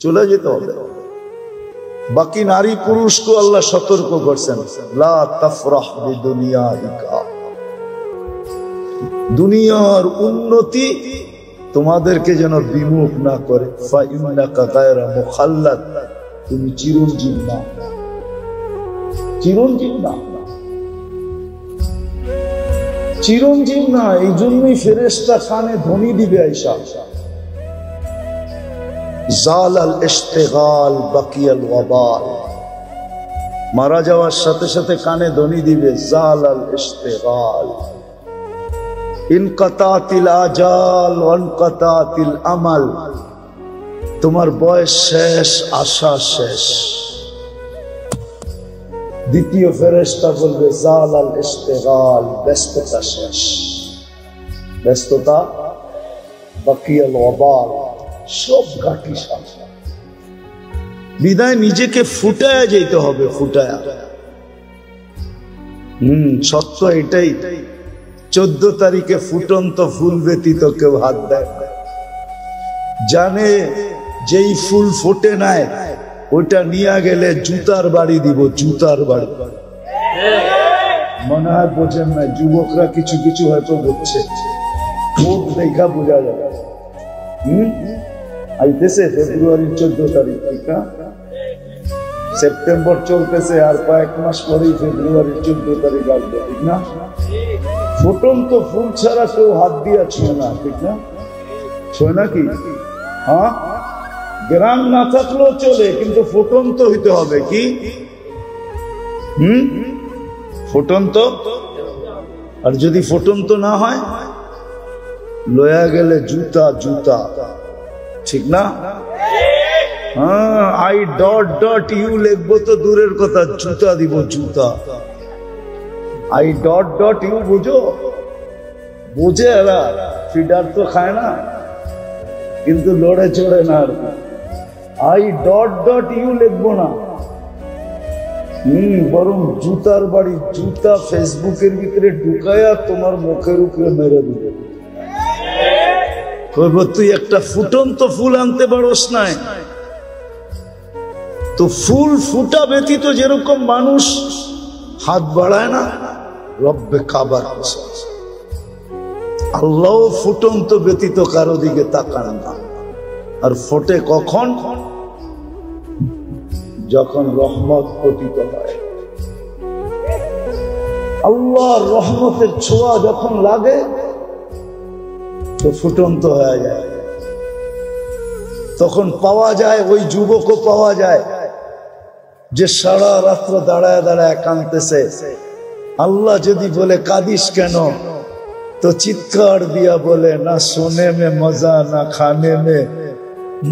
চলে যেতে হবে। বাকি নারী পুরুষকে আল্লাহ সতর্ক করছেন, লা তাফরাহ বিদুনিয়াইকা, দুনিয়ার উন্নতি তোমাদেরকে যেন বিমুখ না করে। ফাইন্নাকা গায়রা মুখাল্লাদ, তুমি চিরঞ্জীব না, চিরঞ্জীব না, চিরঞ্জীব না। এই জন্যই ফেরেশতা কানে ধ্বনি দিবে আয়েশা, জালাল ইশতিগাল বাকিয়াল ওয়াবাল, মারা যাওয়ার সাথে সাথে কানে ধ্বনি দিবে জালাল ইশতিগাল, ইনকাতাতিল আজাল ওয়ানকাতাতিল আমাল, তোমার বয়স শেষ, আশা শেষ। দ্বিতীয় ফেরেশতা বলবে জালাল ইশতিগাল, ব্যস্ততা শেষ, ব্যস্ততা, বাকিয়াল ওয়াবাল, সব ঘাটি শেষ। বিদায় নিজেকে ফুটায়া যেতে হবে, ফুটায়া। সত্য এটাই। 14 তারিখে ফুটন্ত ফুল ব্যতীত কেউ হাত দেয় না। জানে যেই ফুল ফোটে নাই, ওইটা নিয়ে গেলে জুতার বাড়ি দিব, জুতার বাড়ি। মনে হয় বোঝেন না, যুবকরা কিছু কিছু হয়তো বুঝছে, মুখ দেখা বোঝা যাবে। আইতেছে ফেব্রুয়ারির 14 তারিখ, ঠিক না? সেপ্টেম্বর চলতেছে, আর কয়েক মাস পরেই ফেব্রুয়ারির 14 তারিখ আসবে, ঠিক না? ফুটন্ত ফুল ছাড়া কেউ হাত দিয়া ছুঁয়ে না, ঠিক না? ছুঁয়ে না কি? হ্যাঁ, গ্রাম না থাকলেও চলে, কিন্তু ফুটন্ত হইতে হবে। কি? ফুটন্ত। আর যদি ফুটন্ত না হয়, লয়া গেলে জুতা, জুতা, ঠিক না? হ্যাঁ, আই ডট ডট ইউ লিখবো তো দূরের কথা, জুতা দিব, জুতা। আই ডট ডট ইউ বুঝো? বুঝে এরা, ফিডার তো খায় না, কিন্তু লড়ে চড়ে না। আর আই ডট ডট ইউ লিখবো না, বরং জুতার বাড়ি, জুতা ফেসবুকের ভিতরে ঢুকায়া তোমার মুখের উপরে মেরে দিবে। কইব তুই একটা ফুটন্ত ফুল আনতে পারোস নাই। তো ফুল ফুটা ব্যতীত যেরকম মানুষ হাত বাড়ায় না, রব্বে কাবার আল্লাহ ফুটন্ত ব্যতীত কারো দিকে তাকান না। আর ফোটে কখন? যখন রহমত পতিত হয়, আল্লাহর রহমতের ছোঁয়া যখন লাগে, তো ফুটন্ত হয়ে যায়। তখন পাওয়া যায়, ওই যুবকও পাওয়া যায় যে সারা রাত্র দাঁড়ায় দাঁড়ায় কাঁদতেছে। আল্লাহ যদি বলে কাঁদিস কেন, তো চিৎকার দিয়া বলে, না সোনে মে মজা, না খানে মে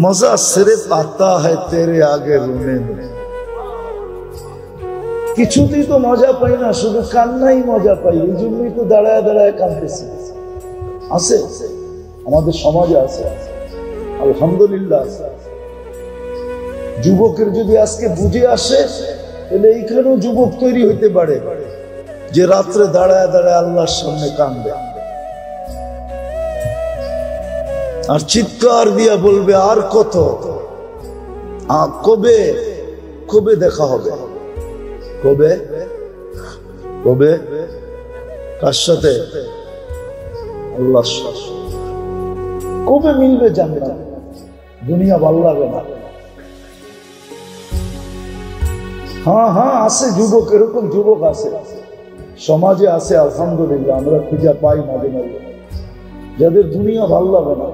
মজা, সির্ফ আতা है तेरे आगे रोने में। কিছুতেই তো মজা পাই না, শুধু কান্নাই মজা পাই। এই জন্যই তো দাঁড়ায় দাঁড়ায় কাঁদতেছি। আছে, আমাদের সমাজে আছে, আলহামদুলিল্লাহ আছে। যুবকের যদি আজকে বুঝে আসে, তাহলে এইখানেও যুবক তৈরি হইতে পারে যে রাত্রে দাঁড়ায় দাঁড়ায় আল্লাহর সামনে কাঁদবে, আর চিৎকার দিয়া বলবে, আর কত, কবে কবে দেখা হবে, কবে কবে, কার সাথে? আল্লাহর সাথে। কবে মিলবে জান্নাত? দুনিয়া ভালো লাগে না। হ্যাঁ হ্যাঁ, আছে যুবক, এরকম যুবক আছে, সমাজে আছে, আলহামদুলিল্লাহ। আমরা খুঁজে পাই মাঝে মাঝে, যাদের দুনিয়া ভালো লাগে না,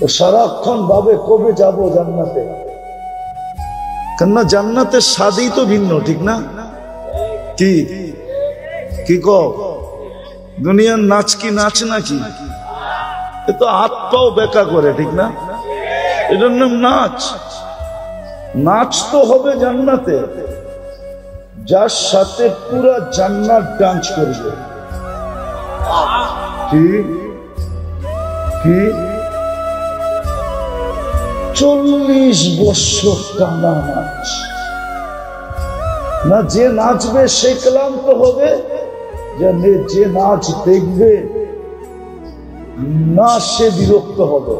ও সারাক্ষণ ভাবে কবে যাব জান্নাতে। কেননা জান্নাতের স্বাদই তো ভিন্ন, ঠিক না? কি কি কও? দুনিয়ার নাচ কি নাচ নাকি? এ তো হাত পাও বেকা করে, ঠিক না? এটার নাম নাচ। নাচ তো হবে জান্নাতে, যার সাথে পুরা জান্নাত ডান্স করবে। কি কি 40 বছর টানা নাচ না। যে নাচবে সে ক্লান্ত হবে, যে নাচ দেখবে না সে বিরক্ত হবে।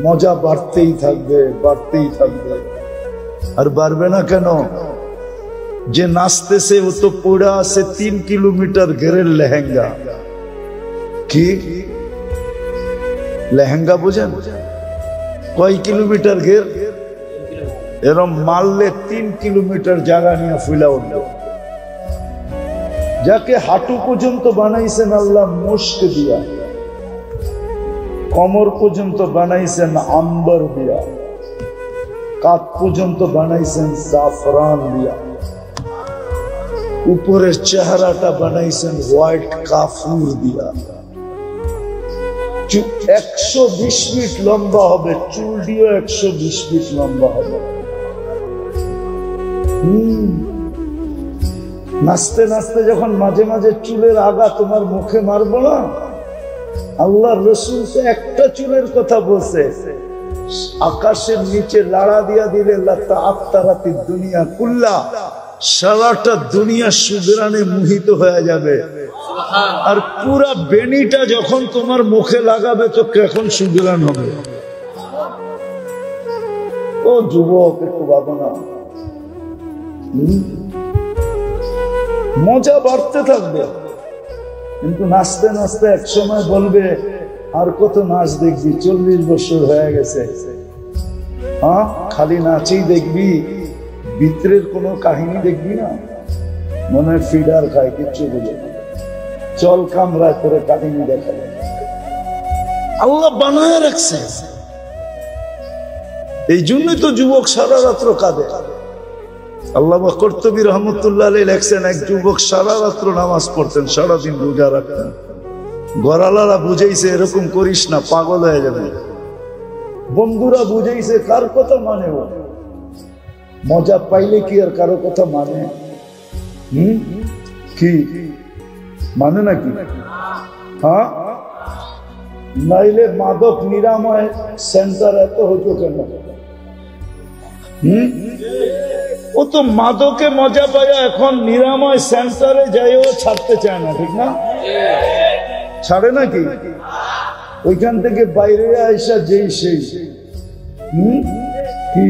মজা বাড়তেই থাকবে, বাড়তেই থাকবে। আর বাড়বে না কেন? যে নাচতেছে ও তো পড়ে আছে 3 কিলোমিটার ঘেরের লেহেঙ্গা। কি লেহেঙ্গা বোঝেন? কয় কিলোমিটার ঘের? এরম মারলে 3 কিলোমিটার জায়গা নিয়ে ফুলা উঠল। যাকে হাঁটু পর্যন্ত বানাইছেন আল্লাহ মুস্ক দিয়া, কমর পর্যন্ত বানাইছেন আম্বর দিয়া, কাঁধ পর্যন্ত বানাইছেন জাফরান দিয়া, উপরের চেহারাটা বানাইছেন হোয়াইট কাফুর দিয়া। 120 ফিট লম্বা হবে, চুল দিয়েও 120 ফিট লম্বা হবে। নাচতে নাচতে যখন মাঝে মাঝে চুলের আগা তোমার মুখে মারবো না, আল্লাহ রসুল তো একটা চুলের কথা বলছে, আকাশের নিচে লাড়া দিয়া দিলে আত্মারাতি দুনিয়া কুল্লা, সারাটা দুনিয়া সুদরানে মোহিত হয়ে যাবে। আর পুরা বেনিটা যখন তোমার মুখে লাগাবে তো কখন সুদরান হবে। ও যুবক, একটু ভাবো না। মজা বাড়তে থাকবে, কিন্তু নাচতে নাচতে এক সময় বলবে আর কত নাচ দেখবি, 40 বছর হয়ে গেছে। হ্যাঁ, খালি নাচেই দেখবি, ভিতরের কোনো কাহিনী দেখবি না। মনে হয় ফিডার খায়, কিচ্ছু বুঝে না। চল কামরায় করে কাহিনী দেখা যায়। আল্লাহ বানায় রাখছে, এই জন্যই তো যুবক সারা রাত্র কাঁদে। আল্লামা কর্তুবী রহমতুল্লাহ আলাইহি লেখছেন, এক যুবক সারা রাত্র নামাজ পড়তেন, সারাদিন রোজা রাখতেন। ঘরালারা বুঝাইছে এরকম করিস না, পাগল হয়ে যাবে। বন্ধুরা বুঝাইছে, কার কথা মানে ও? মজা পাইলে কি আর কারো কথা মানে? কি মানে নাকি? হ্যাঁ, নাইলে মাদক নিরাময় সেন্টার এত হতো কেন? ও তো মাদকে মজা পায়, এখন নিরাময় সেন্টারে যাইও ছাড়তে চায় না, ঠিক না? ছাড়ে নাকি? ওইখান থেকে বাইরে আইসা যেই সেই কি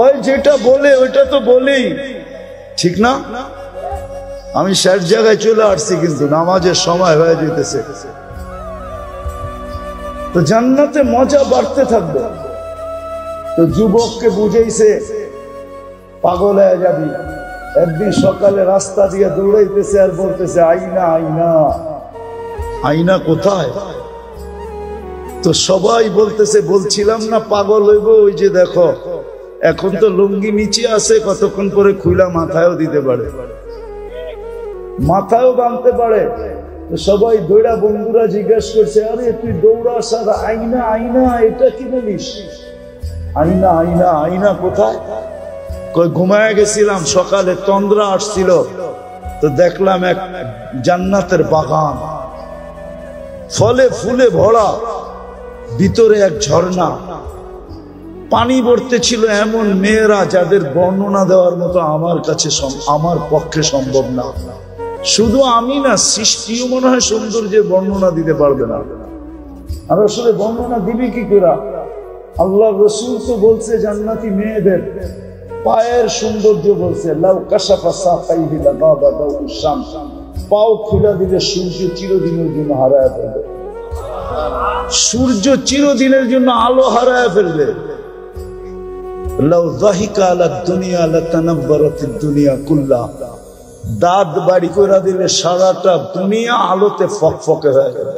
ওই যেটা বলে ওইটা তো বলেই, ঠিক না? আমি 60 জায়গায় চলে আসছি, কিন্তু নামাজের সময় হয়ে যেতেছে। তো জান্নাতে মজা বাড়তে থাকবে। তো যুবককে বুঝাইছে পাগল হয়ে যাবি। একদিন সকালে রাস্তা দিয়ে দৌড়াইতেছে আর বলতেছে আইনা আইনা। আইনা কোথায়? তো সবাই বলতেছে, বলছিলাম না পাগল হইব, ওই যে দেখো এখন তো লুঙ্গি নিচে আছে, কতক্ষণ পরে খুইলা মাথায়ও দিতে পারে, মাথায়ও বাঁধতে পারে। তো সবাই দৌড়া, বন্ধুরা জিজ্ঞেস করছে, আরে তুই দৌড়াস আর আইনা আইনা এটা কি বলিস? আইনা আইনা আইনা কোথায়? কই ঘুমায় গেছিলাম, সকালে তন্দ্রা আসছিল, তো দেখলাম এক জান্নাতের বাগান, ফলে ফুলে ভরা, ভিতরে এক ঝর্ণা, পানি ভরতে ছিল এমন মেয়েরা যাদের বর্ণনা দেওয়ার মতো আমার কাছে আমার পক্ষে সম্ভব না। শুধু আমি না, সৃষ্টিও মনে হয় সৌন্দর্যের বর্ণনা দিতে পারবে না। আর আসলে বর্ণনা দিবি কি করে? আল্লাহ রসুল তো বলছে জান্নাতি মেয়েদের পায়ের সৌন্দর্য বলছে, লাউ কাশাফা সাফাইহি লাগাবা দাউস শামস, পাও খুলে দিলে সূর্য চিরদিনের জন্য হারায় ফেলবে। সূর্য চিরদিনের জন্য আলো হারায় ফেলবে। লাউ যাহিকা আলা দুনিয়া লাতানাব্বারাতিদ দুনিয়া কুল্লা, দাঁত বাড়ি করে দিলে সারাটা দুনিয়া আলোতে ফকফকে হয়ে যাবে।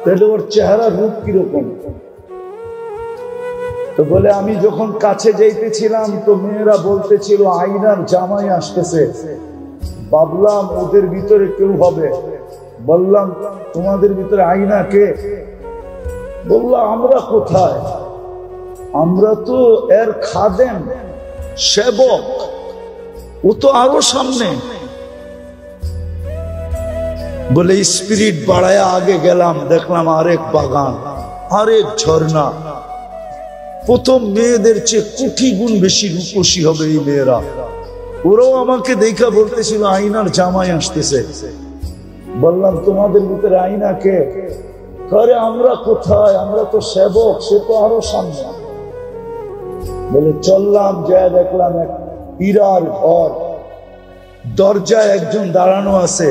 তাহলে ওর চেহারা রূপ কিরকম? তো বলে আমি যখন কাছে যাইতেছিলাম তো মেয়েরা বলতেছিল আইনার জামাই আসতেছে। ভাবলাম ওদের ভিতরে কেউ হবে। বললাম তোমাদের ভিতরে আইনা কে? বললাম আমরা কোথায়, আমরা তো এর খাদেম, সেবক, ও তো আরো সামনে। বলে স্পিরিট বাড়ায় আগে গেলাম, দেখলাম আরেক বাগান, আরেক ঝর্ণা। প্রথম মেয়েদের চেয়ে কোটি গুণ বেশি রূপসী হবে এই মেয়েরা। ওরাও আমাকে দেখা বলতেছিল আইনার জামাই আসতেছে। বললাম তোমাদের ভিতরে আইনা কে? করে আমরা কোথায়, আমরা তো সেবক, সে তো আরো সামনে। বলে চললাম, যা দেখলাম এক পীরার ঘর, দরজায় একজন দাঁড়ানো আছে,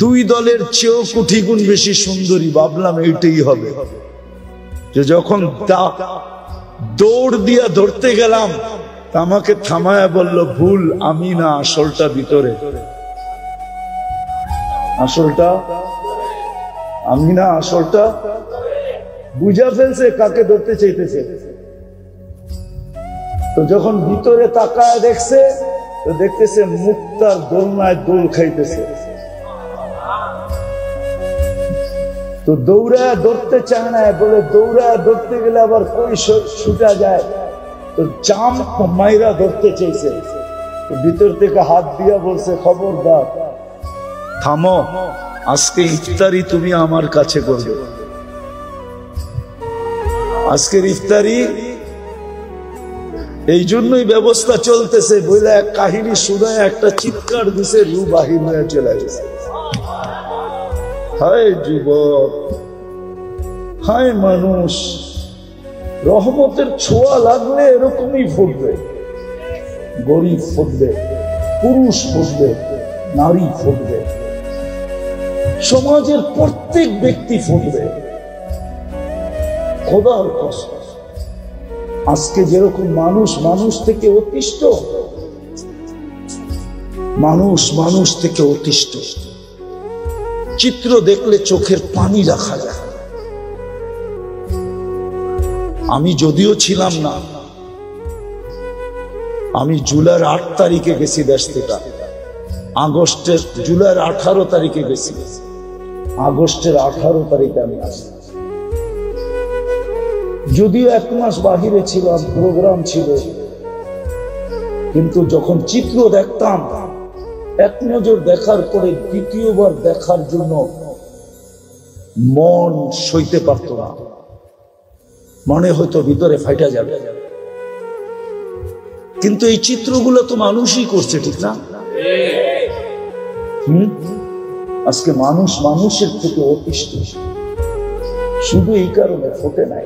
দুই দলের চেয়েও কোটি গুণ বেশি সুন্দরী। ভাবলাম এইটাই হবে। যে যখন দৌড় দিয়া ধরতে গেলাম, আমাকে থামায়া বলল, ভুল, আমি না, আসলটা ভিতরে। আসলটা আমি না, আসলটা বুঝা ফেলছে কাকে ধরতে চাইতেছে। তো যখন ভিতরে তাকায় দেখছে, তো দেখতেছে মুক্তার দোলনায় দোল খাইতেছে। তো দৌড়ায় ধরতে চায় না, বলে দৌড়ায় ধরতে গেলে আবার কই ছুটা যায়, তো চাম মাইরা ধরতে চাইছে। ভিতর থেকে হাত দিয়া বলছে, খবরদার, থামো, আজকে ইফতারি তুমি আমার কাছে করবে। আজকের ইফতারি এই জন্যই ব্যবস্থা চলতেছে বলে এক কাহিনী শুনায় একটা চিৎকার দিছে, রু বাহির হয়ে চলে গেছে। হায় যুবক, হায় মানুষ, রহমতের ছোঁয়া লাগলে এরকমই ফুটবে। গরিব ফুটবে, পুরুষ ফুটবে, নারী ফুটবে, সমাজের প্রত্যেক ব্যক্তি ফুটবে। খোদার কসম, আজকে যেরকম মানুষ মানুষ থেকে অতিষ্ঠ, মানুষ মানুষ থেকে অতিষ্ঠ, চিত্র দেখলে চোখের পানি রাখা যায়। আমি যদিও ছিলাম না, আমি জুলাইয়ের 8 তারিখে গেছি দেশ থেকে, আগস্টের জুলাইয়ের 18 তারিখে গেছি, আগস্টের 18 তারিখে আমি আসি। যদিও 1 মাস বাহিরে ছিলাম, প্রোগ্রাম ছিল, কিন্তু যখন চিত্র দেখতাম, এক নজর দেখার পরে দ্বিতীয়বার দেখার জন্য মন সইতে পারত না, মনে হয়তো ভিতরে ফাইটা যাবে। কিন্তু এই চিত্রগুলো তো মানুষই করছে, ঠিক না? আজকে মানুষ মানুষের থেকে অতিষ্ঠ, শুধু এই কারণে ফোটে নাই।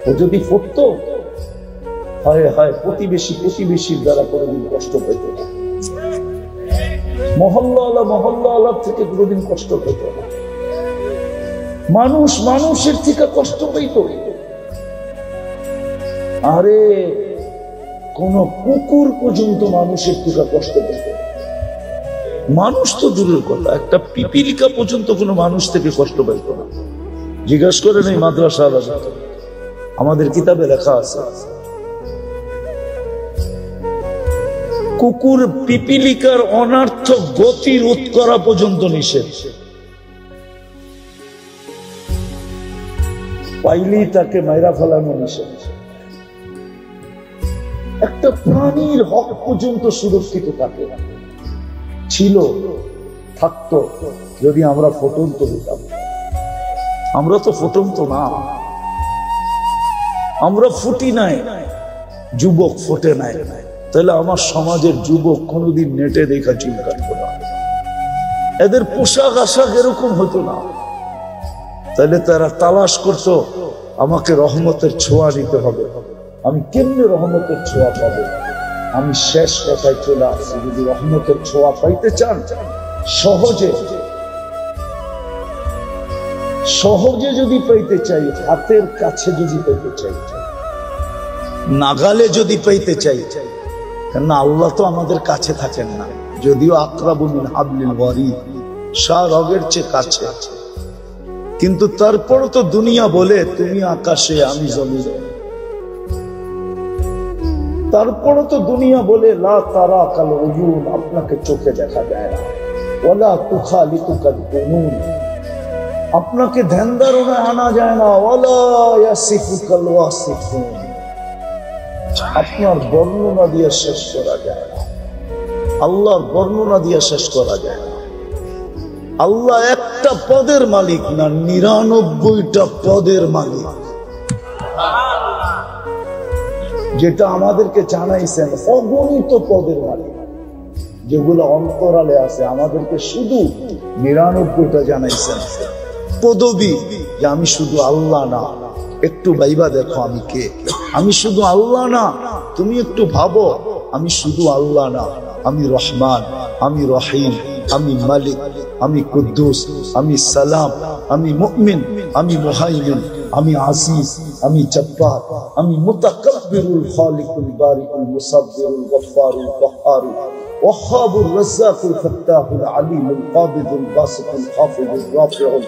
ও যদি ফুটতো, হায় হায়, প্রতিবেশী প্রতিবেশীর দ্বারা কোনোদিন কষ্ট পেত না, মহল্লা থেকে কোনোদিন কষ্ট পেত না, মানুষ মানুষের থেকে কষ্ট পেত। আরে কোন কুকুর পর্যন্ত মানুষের থেকে কষ্ট পেত। মানুষ তো দূরের কথা, একটা পিপিলিকা পর্যন্ত কোনো মানুষ থেকে কষ্ট পেত না। জিজ্ঞাসা করেন এই মাদ্রাসা, আমাদের কিতাবে লেখা আছে, কুকুর পিপিলিকার অনার্থক গতি রোধ করা পর্যন্ত নিষেধ। পাইলেই তাকে মাইরা ফেলানো নিষেধ। একটা প্রাণীর হক পর্যন্ত সুরক্ষিত থাকে, ছিল, থাকতো, যদি আমরা ফুটন্ত হইতাম। আমরা তো ফুটন্ত না, আমরা ফুটি নাই, যুবক ফুটে নাই। তাহলে আমার সমাজের যুবক কোনোদিন নেটে দেখা চুল কাটতো না, এদের পোশাক আশাক এরকম হতো না। তাহলে তারা তালাশ করতো, আমাকে রহমতের ছোঁয়া নিতে হবে। আমি কেমনে রহমতের ছোঁয়া পাবো? আমি শেষ কথায় চলে আসছি, যদি রহমতের ছোঁয়া পাইতে চান, সহজে সহজে যদি পাইতে চাই, হাতের কাছে যদি পাইতে চাই, নাগালে যদি পাইতে চাই, কেননা আল্লাহ তো আমাদের কাছে থাকেন না, যদিও আকরাবু মিন হাবলিল ওয়ারিদ, রগের চেয়ে কাছে, কিন্তু তারপরও তো দুনিয়া বলে তুমি আকাশে আমি জমিনে। তারপরও তো দুনিয়া বলে লা তারা কাল উয়ুন, আপনাকে চোখে দেখা যায় না, ওয়ালা তুখালিতুকাল বুনুন, আপনাকে ধ্যান ধারণায় আনা যায় না, ওয়ালা ইয়াসিফুকাল ওয়াসিফুন, আপনার বর্ণনা দিয়ে শেষ করা যায় না, আল্লাহর বর্ণনা দিয়ে শেষ করা যায় না। আল্লাহ একটা পদের মালিক না, 99টা পদের মালিক, যেটা আমাদেরকে জানাইছেন, অগণিত পদের মালিক, যেগুলো অন্তরালে আছে, আমাদেরকে শুধু 99টা জানাইছেন। পদবী যে আমি শুধু আল্লাহ না। একটু ভাইবা দেখো আমি কে। আমি শুধু আল্লাহ না, তুমি একটু ভাবো আমি শুধু আল্লাহ না, আমি রহমান, আমি রহিম, আমি মালিক, আমি কুদ্দুস, আমি সালাম, আমি মুমিন, আমি মুহাইমিন, আমি আজিজ, আমি জব্বার, আমি মুতাকাব্বিরুল খালিকুল বারিকুল মুসাব্বিরুল গফফারুল কাহ্হারুল ওয়াহ্হাবুর রাজ্জাকুল ফাত্তাহুল আলিমুল কাবিদুল বাসিতুল খাফিদুর রাফিউল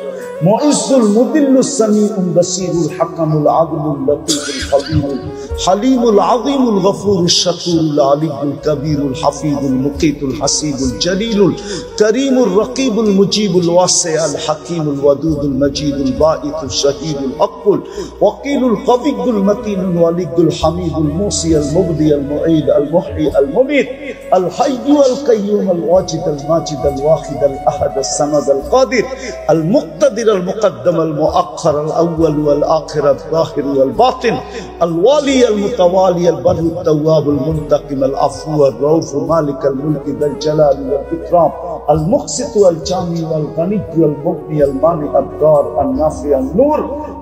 মুইজ্জুল মুদিল্লুস সামিউল বাসীরুল হাকামুল আদলুল লতীফুল খবীরুল হালিমুল আযীমুল গফুরুশ শাকুরুল আলিয়ুল কবীরুল হাফিজুল মুকীতুল হাসিবুল জলিলুল করিমুর রকিবুল মুজিবুল ওয়াসিউল হাকীমুল ওয়াদুদুল মজিদুল বাঈতুল শহীদুল হকুল ওয়াকিলুল কবিয়ুল মতিনুল ওয়ালিয়ুল হামিদুল মুসিউল মুবদিউল মুঈদ আল মুহয়ি আল মুমীত আল হাইয়্যু আল কাইয়্যুম আল ওয়াজিদ আল মাজিদ আল ওয়াহিদ আল আহাদ আস সামাদ আল কাদির আল মুক্তাদির আল মুকদ্দম আল মুআখ্খার আল আউয়াল ওয়াল আখির আল যাহির ওয়াল বাতিন আল ওয়ালি আল মুতাওয়ালি আল বাররু আত তাওয়াব আল মুনতাকিম আল আফু আল রাউফ মালিক আল মুলক যাল জালাল ওয়াল ইকরাম আল মুকসিত ওয়াল জামি ওয়াল গনি ওয়াল মুগনি আল মানি আল দার আল নাফি আল নূর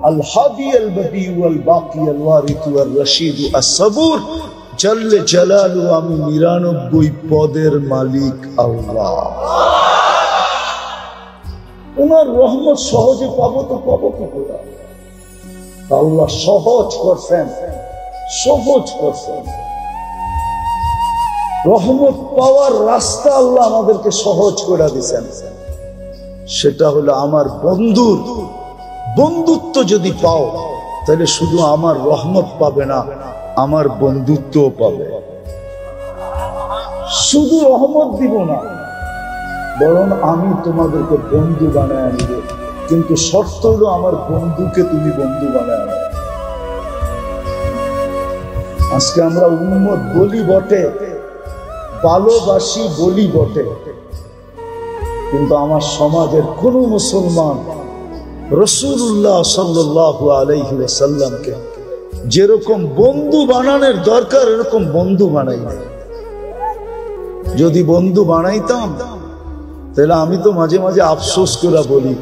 আল হাদি আল বদি ওয়াল বাকি আল ওয়ারিথ ওয়াল রশিদ আস সাবুর জাল্লে জালালু। আমি ৯৯ পদের মালিক আল্লাহ। ওনার রহমত সহজে পাবো তো পাবো কি করে? আল্লাহ সহজ করছেন, সহজ করছেন। রহমত পাওয়ার রাস্তা আল্লাহ আমাদেরকে সহজ করে দিয়েছেন। সেটা হলো আমার বন্ধুর বন্ধুত্ব যদি পাও তাহলে শুধু আমার রহমত পাবে না, আমার বন্ধুত্বও পাবে। শুধু রহমত দিব না, বরং আমি তোমাদেরকে বন্ধু বানায় আনব। কিন্তু শর্ত হলো আমার বন্ধুকে তুমি বন্ধু বানায় আনবে। আজকে আমরা উম্মত বলি বটে, ভালোবাসি বলি বটে, কিন্তু আমার সমাজের কোন মুসলমান রাসূলুল্লাহ সাল্লাল্লাহু আলাইহি ওয়াসাল্লামকে যেরকম বন্ধু বানানোর দরকার এরকম বন্ধু বানাই না। যদি বন্ধু বানাইতাম তাহলে আমি তো মাঝে মাঝে আফসোস করে বলি,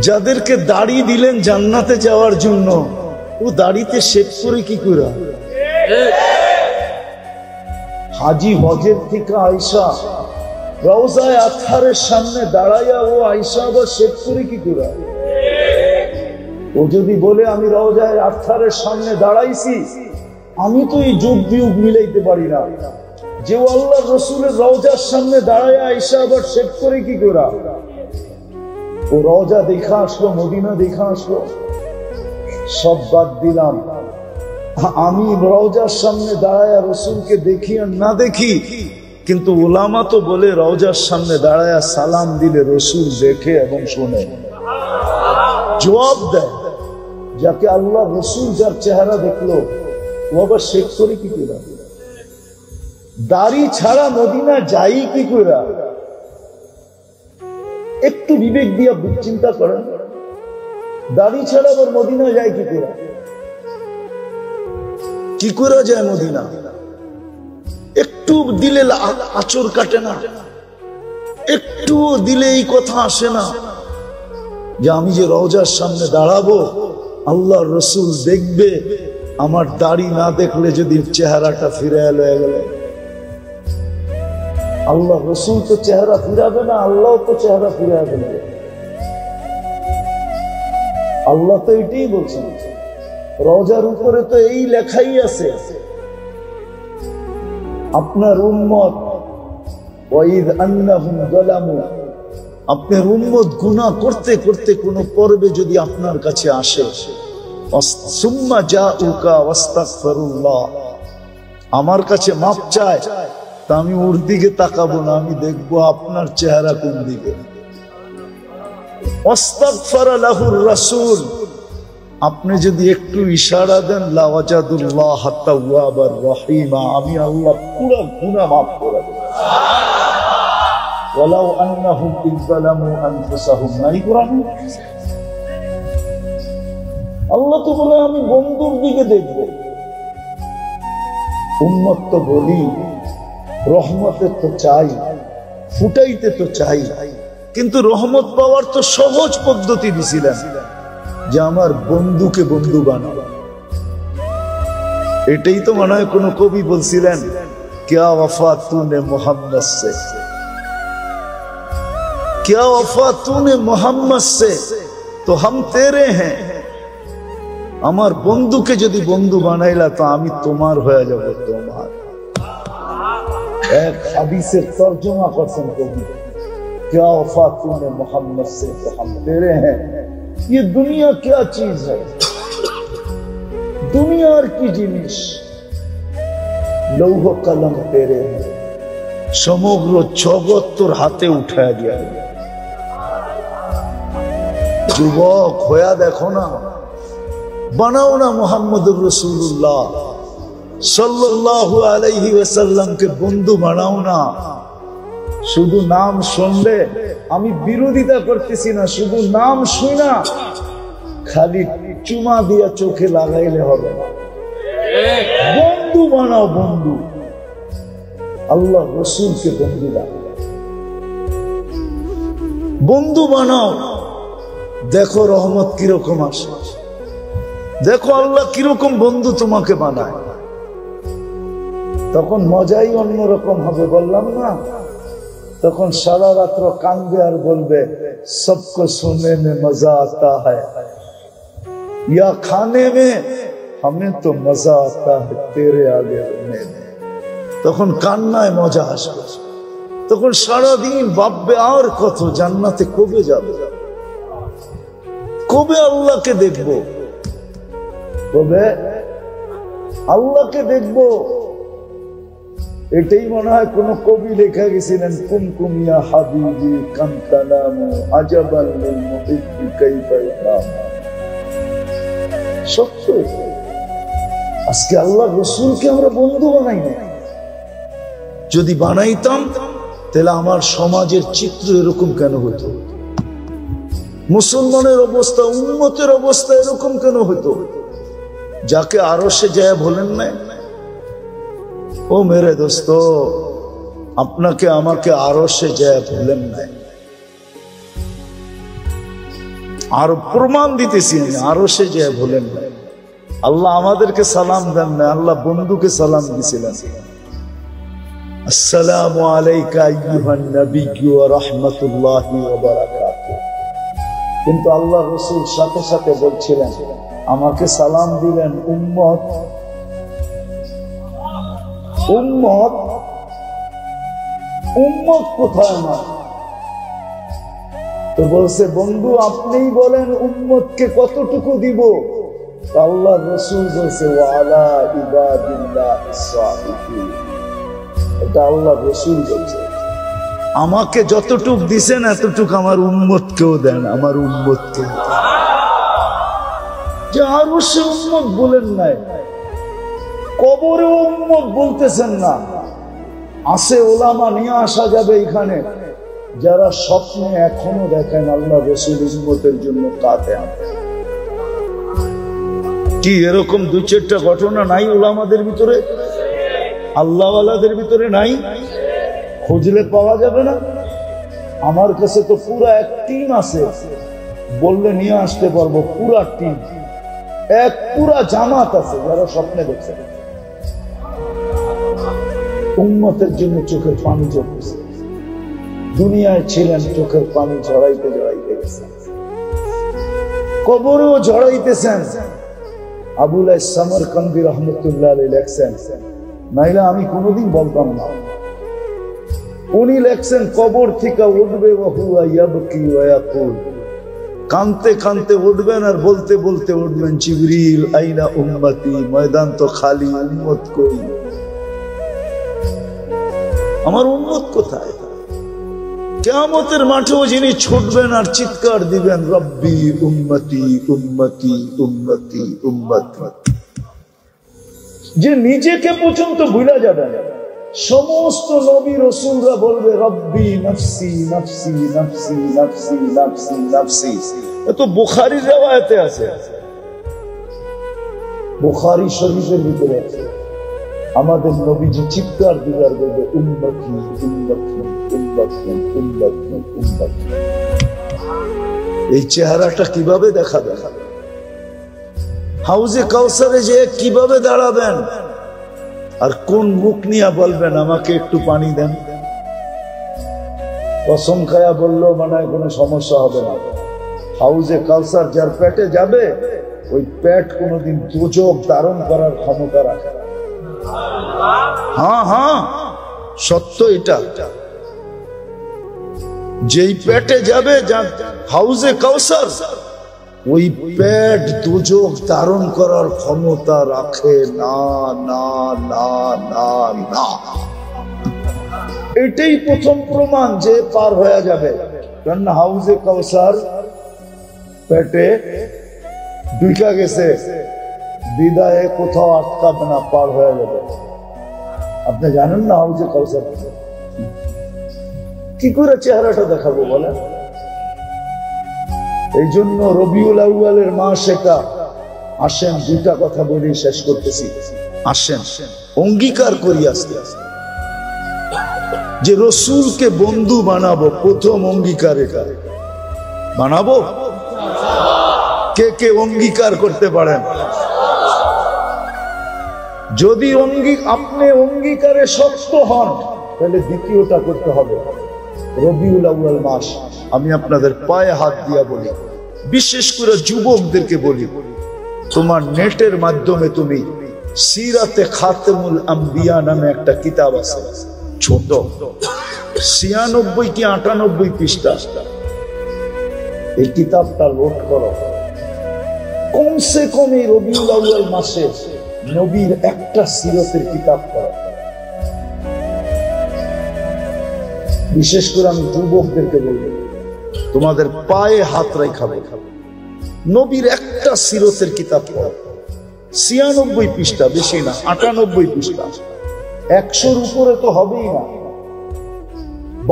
যাদেরকে দাড়ি দিলেন জান্নাতে যাওয়ার জন্য, ও দাড়িতে শেভ করে কি করে? হাজি হজের থেকে আয়েশা রওজায়ে আতহারের সামনে দাঁড়াইয়া ও আয়েশা আবার শেভ করে কি করে? ও যদি বলে আমি রওজায়ে আতহারের সামনে দাঁড়াইছি, আমি তো এই যুগ বিয়োগ মিলাইতে পারি না যে ও আল্লাহর রাসূলের রওজার সামনে দাঁড়ায় আয়েশা আবার শেভ করে কি করে? ও রওজা দেখা আসলো, মদিনা দেখা আসলো, সব বাদ দিলাম। আমি রওজার সামনে দাঁড়ায় রাসূলকে দেখি আর না দেখি, কিন্তু উলামা তো বলে রওজার সামনে দাঁড়ায় সালাম দিলে রাসূল দেখে এবং শোনে, জবাব দেয়। যাকে আল্লাহ রাসূল যার চেহারা দেখলো ও আবার শেভ করে কি করে? দাড়ি ছাড়া মদিনা যাই কি করে? একটু বিবেক দিয়া চিন্তা করেন, দাড়ি ছাড়া আবার মদিনা যায় কি করে? কি করে যায় মদিনা? একটু দিলে আঁচড় কাটে না, একটু দিলে এই কথা আসে না যে আমি যে রওজার সামনে দাঁড়াবো আল্লাহর রাসূল দেখবে, আমার দাড়ি না দেখলে যদি চেহারাটা ফিরে লয়ে গেল। আল্লাহ রাসূল তো চেহারা ফিরাবে না, আল্লাহ তো চেহারা ফিরাবে না। আল্লাহ তো এটাই বলছেন, রওজার উপরে তো এই লেখাই আছে, আপনার উম্মত ওয়াইদ আন্নাহুম যালামু, আপনার উম্মত গুনাহ করতে করতে কোন পর্বে যদি আপনার কাছে আসে, সুম্মা জাউকা ওয়াস্তাগফিরুল্লাহ, আমার কাছে মাপ চায়, তা আমি ওর দিকে তাকাবো না, আমি দেখবো আপনার চেহারা কোন দিকে। ওয়াস্তাগফারা লাহুর রাসূল, আপনি যদি একটু ইশারা দেন লাওয়াজাদুল্লাহ তাওয়াবার রহিমা, আমি আল্লাহ পুরো গুনাহ মাফ করে দেব। ওয়ালাউ আন্নাহুম ইযলামু আনফুসাহুম, নাই কোরআন আল্লাহ তো বলে আমি বন্ধুর দিকে দেখব। উম্মত তো বলি রহমতের তো চাই, ফুটাইতে তো চাই, কিন্তু রহমত পাওয়ার তো সহজ পদ্ধতি দিছিলেন, যে আমার বন্ধুকে বন্ধু বানাও। এটাই তো মনে হয় কোন কবি বলছিলেন, क्या वफा तूने मोहम्मद से, क्या वफा तूने मोहम्मद से, तो हम तेरे हैं। আমার বন্ধুকে যদি বন্ধু বানাইলা তো আমি তোমার হয়ে যাব। তোমার এক হাদিসের তর্জমা করছেন কবি, क्या वफा तूने मोहम्मद से, तो हम तेरे हैं। ये दुनिया क्या चीज है, दुनियार की जिनिस, লৌহ কলম তেরে, সমগ্র জগৎ তোর হাতে উঠায় দিয়া। যুবক হইয়া দেখো না, বানাও না মুহাম্মদুর রাসূলুল্লাহ সাল্লাল্লাহু আলাইহি ওয়াসাল্লামকে বন্ধু বানাও না। শুধু নাম শুনলে, আমি বিরোধিতা করতেছি না, শুধু নাম শুনা খালি চুমা দিয়া চোখে লাগাইলে হবে না। বন্ধু বানাও, বন্ধু। আল্লাহ রসুলকে বন্ধু বানাও, বন্ধু বানাও। দেখো রহমত কিরকম আসে, দেখো আল্লাহ কিরকম বন্ধু তোমাকে বানায়। তখন মজাই অন্যরকম হবে, বললাম না? তখন সারা রাত্র কাঁদবে আর বলবে, সবকো সোনে মে মজা আতা হ্যায়, ইয়া খানে মে हमें तो मजा आता है तेरे आगे रोने में। তখন কান্নায় মজা আসবে। তখন সারাদিন ভাববে আর কত জান্নাতে কবে যাবে, কবে আল্লাহকে দেখব, কবে আল্লাহকে দেখব। এটাই মনে হয় কোন কবি লেখা গেছিলেন, কুমকুম ইয়া হাবিবি কামতানামু আজাবান লিল মুহিব্বি কাইফা ইনাম। সত্য, আজকে আল্লাহ রসুলকে আমরা বন্ধু বানাই না। যদি বানাইতাম তাহলে আমার সমাজের চিত্র এরকম কেন হতো? মুসলমানের অবস্থা, উম্মতের অবস্থা এরকম কেন হতো? যাকে আরশে যায় বলেন না, ও মেরে দোস্ত, আপনাকে আমাকে আরশে যায় বলেন না। আর প্রমাণ দিতেছি, আরশে যায় বলেন না। আল্লাহ আমাদেরকে সালাম দেন না, আল্লাহ বন্ধুকে সালাম দিয়েছিলেন, আসসালামু আলাইকা আইয়ুহান নাবিয়্যু ওয়া রাহমাতুল্লাহি ওয়া বারাকাতুহু। কিন্তু আল্লাহ রাসূল সাথে সাথে বলছিলেন, আমাকে সালাম দিলেন উম্মত, উম্মত, উম্মত কোথায় আমার? তো বলছে, বন্ধু আপনিই বলেন উম্মতকে কতটুকু দিব? আল্লাহ রসুল বলছে, ওয়ালা ইবাদিল্লাহিস সালিহিন। এটা আল্লাহ রসুল বলছে, আমাকে যতটুক দিছেন এতটুক আমার উম্মতকেও দেন, আমার উম্মতকে। যে আরো সে উম্মত বলেন নাই, কবরে উম্মত বলতেছেন না। আসে ওলামা নিয়ে আসা যাবে এখানে, যারা স্বপ্নে এখনো দেখেন আল্লাহ রসুল উম্মতের জন্য কাঁদেন। কি এরকম দুই চারটা ঘটনা নাই উলামাদের ভিতরে, আল্লাহওয়ালাদের ভিতরে নাই? খুঁজলে পাওয়া যাবে না? আমার কাছে তো পুরা এক টিম আছে, বললে নিয়ে আসতে পারবো। পুরা টিম, এক পুরা জামাত আছে যারা স্বপ্নে দেখছে উম্মতের জন্য চোখের পানি ঝরতেছে। দুনিয়ায় ছিলেন, চোখের পানি ঝরাইতে ঝরাইতে গেছেন, কবরেও ঝরাইতেছেন। আবুল সামরকান্দি রহমতুল্লাহ আলাইহি লেখছেন, নাইলে আমি কোনোদিন বলতাম না। উনি লেখছেন, কবর থেকে উঠবে ওয়া হুয়া ইয়াবকি ওয়া ইয়াকুল, কানতে কানতে উঠবেন আর বলতে বলতে উঠবেন, জিবরিল আইনা উম্মতি, ময়দান তো খালি, উম্মত কই, আমার উম্মত কোথায়? কিয়ামতের মাঠেও যিনি ছুটবেন আর চিৎকার দিবেন, রব্বি উম্মতি উম্মতি উম্মতি উম্মতি। যে নিজেকে পর্যন্ত ভুলে যাবেন। সমস্ত নবী রাসূলরা বলবে, রব্বি নফসি নফসি নফসি নফসি নফসি নফসি। এত বুখারীর riwayate আছে, বুখারী শরীফের ভিতরে আছে। আমাদের নবীজি চিৎকার দিবার বলবে উম্মতি উম্মতি উম্মতি উম্মতি উম্মতি। এই চেহারাটা কিভাবে দেখাবে? হাউজে কাউসারে যে কিভাবে দাঁড়াবেন আর কোন মুখ নিয়ে বলবেন আমাকে একটু পানি দেন? কসম খায়া বললেও মনে হয় কোনো সমস্যা হবে না। হাউজে কাউসার যার পেটে যাবে ওই পেট কোনোদিন দোজখ ধারণ করার ক্ষমতা রাখে। হ্যাঁ হ্যাঁ সত্য এটা। যেই পেটে যাবে হাউজে কাউসার ওই পেট দোজখ ধারণ করার ক্ষমতা রাখে না না না না না। এটাই প্রথম প্রমাণ যে পার হয়ে যাবে। কারণ হাউজে কাউসার পেটে ঢুকা গেছে, বিদায়ে কোথাও আটকাবে না, পার হয়ে যাবে। আপনি জানেন না হাউজে কাউসার কি করে চেহারাটা দেখাবো বলেন? এই জন্য রবিউল আউয়ালের মাস এটা। আসেন দুইটা কথা বলি শেষ করতেছি। আসেন অঙ্গীকার করি আস্তে আস্তে যে রসুলকে বন্ধু বানাবো। প্রথম অঙ্গীকার এটা বানাবো। কে কে অঙ্গীকার করতে পারেন? যদি আপনি অঙ্গীকারে শক্ত হন তাহলে দ্বিতীয়টা করতে হবে। রবিউল আউয়াল মাস আমি আপনাদের পায়ে হাত দিয়া বলি, বিশেষ করে যুবকদেরকে বলি, তোমার নেটের মাধ্যমে তুমি সিরাতে খাতেমুল আম্বিয়া নামে একটা কিতাব আছে, ছোট 96 কি 98 পৃষ্ঠা। এই কিতাবটা লোড করো। কমসে কম এই রবিউল আউয়াল মাসে নবীর একটা সিরতের কিতাব করো। বিশেষ করে আমি যুবকদেরকে বলবো, তোমাদের পায়ে হাত রাখাবে, নবীর একটা সিরতের কিতাব পড়ো। 96 পৃষ্ঠা, বেশি না, 98 পৃষ্ঠা। 100-র উপরে তো হবেই না।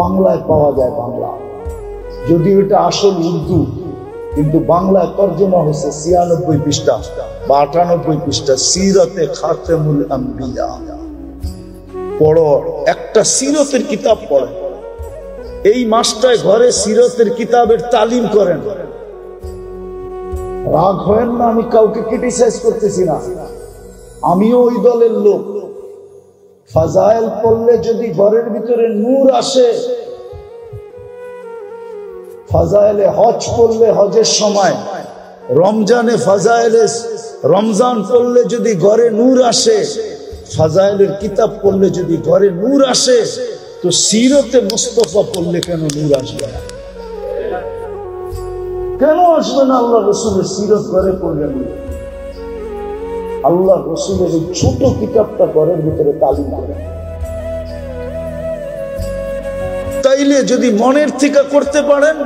বাংলায় পাওয়া যায়, বাংলা, যদি এটা আসল উর্দু, কিন্তু বাংলায় তর্জমা হয়েছে 96 পৃষ্ঠা বা 98 পৃষ্ঠা। সিরাতে খাতেমুল আম্বিয়া পড়ো, একটা সিরতের কিতাব পড়ো। এই মাসটায় ঘরে সিরতের কিতাবের তালিম করেন। রাগ হয় না, আমি কাউকে ক্রিটিসাইজ করতেছি না, আমিও ওই দলের লোক। ফাজাইল পড়লে যদি ঘরের ভিতরে নূর আসে, ফাজাইলে হজ পড়লে হজের সময়, রমজানে ফাজাইলে রমজান পড়লে যদি ঘরে নূর আসে, ফাজাইলের কিতাব পড়লে যদি ঘরে নূর আসে, তো সিরতে মুস্তাফা পড়লে কেন নূর আসবে না? কেন আসবে না? আল্লাহ রসুলের সিরত ঘরে পড়লে নূর। আল্লাহ রসুলের এই ছোট কিতাবটা ঘরের ভিতরে তালিম করে। তাইলে যদি মনের থেকে করতে পারেন,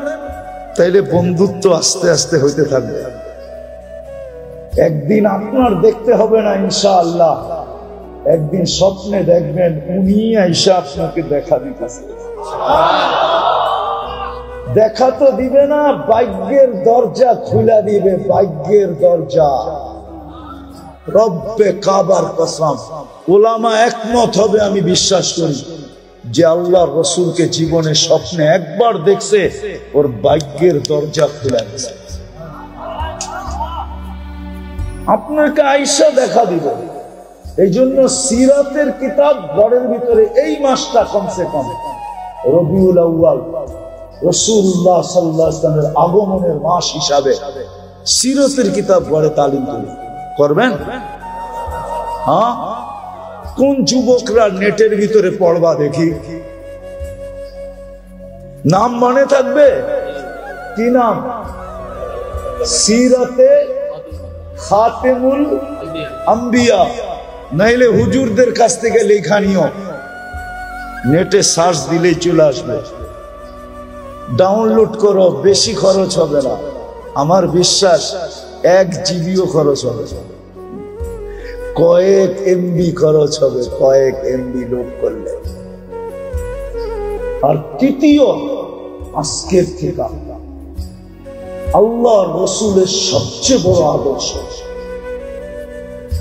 তাইলে বন্ধুত্ব আস্তে আস্তে হইতে থাকবে। একদিন আপনার দেখতে হবে না, ইনশাআল্লাহ একদিন স্বপ্নে দেখবেন উনি আইসা আপনাকে দেখা দিতেছে। দেখা তো দিবে না, ভাগ্যের দরজা খুলে দিবে, ভাগ্যের দরজা। রব্বে কাবার কসম, উলামা একমত হবে, আমি বিশ্বাস করি, যে আল্লাহর রসুলকে জীবনে স্বপ্নে একবার দেখছে, ওর ভাগ্যের দরজা খুলে দিছে। আপনাকে আয়েশা দেখা দিবে। এই জন্য সিরাতের কিতাব ঘরের ভিতরে এই মাসটা কমসে কম রবিউল আউয়াল, রাসূলুল্লাহ সাল্লাল্লাহু আলাইহি ওয়াসাল্লামের আগমনের মাস হিসাবে সিরাতের কিতাব ঘরে তালিম করবেন। হ্যাঁ, কোন যুবকরা নেটের ভিতরে পড়বা দেখি? নাম মনে থাকবে? কি নাম? সিরাতে খাতেমুল আম্বিয়া। নাইলে হুজুরদের কাছ থেকে লেখা নিও, নেটে সার্চ দিলেই চলে আসবে। ডাউনলোড করো, বেশি খরচ হবে না, আমার বিশ্বাস 1 জিবিও খরচ হবে, কয়েক এমবি খরচ হবে, কয়েক এমবি লোড করলে। আর তৃতীয়, আজকের থেকে আল্লাহ রসুলের সবচেয়ে বড় আদর্শ,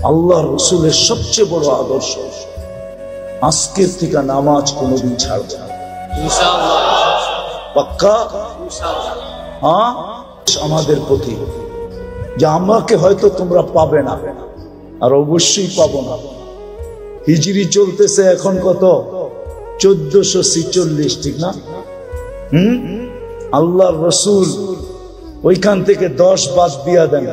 আল্লাহ রসুলের সবচেয়ে বড় আদর্শ আজকের থেকে নামাজ কোনোদিন ছাড়বে না, পাক্কা? হ্যাঁ, আমাদের প্রতি যে আমাকে হয়তো তোমরা পাবে না, আর অবশ্যই পাবো না। হিজরি চলতেছে এখন কত? 1446, ঠিক না? আল্লাহর রসুল ওইখান থেকে 10 বাদ দিয়া দেন।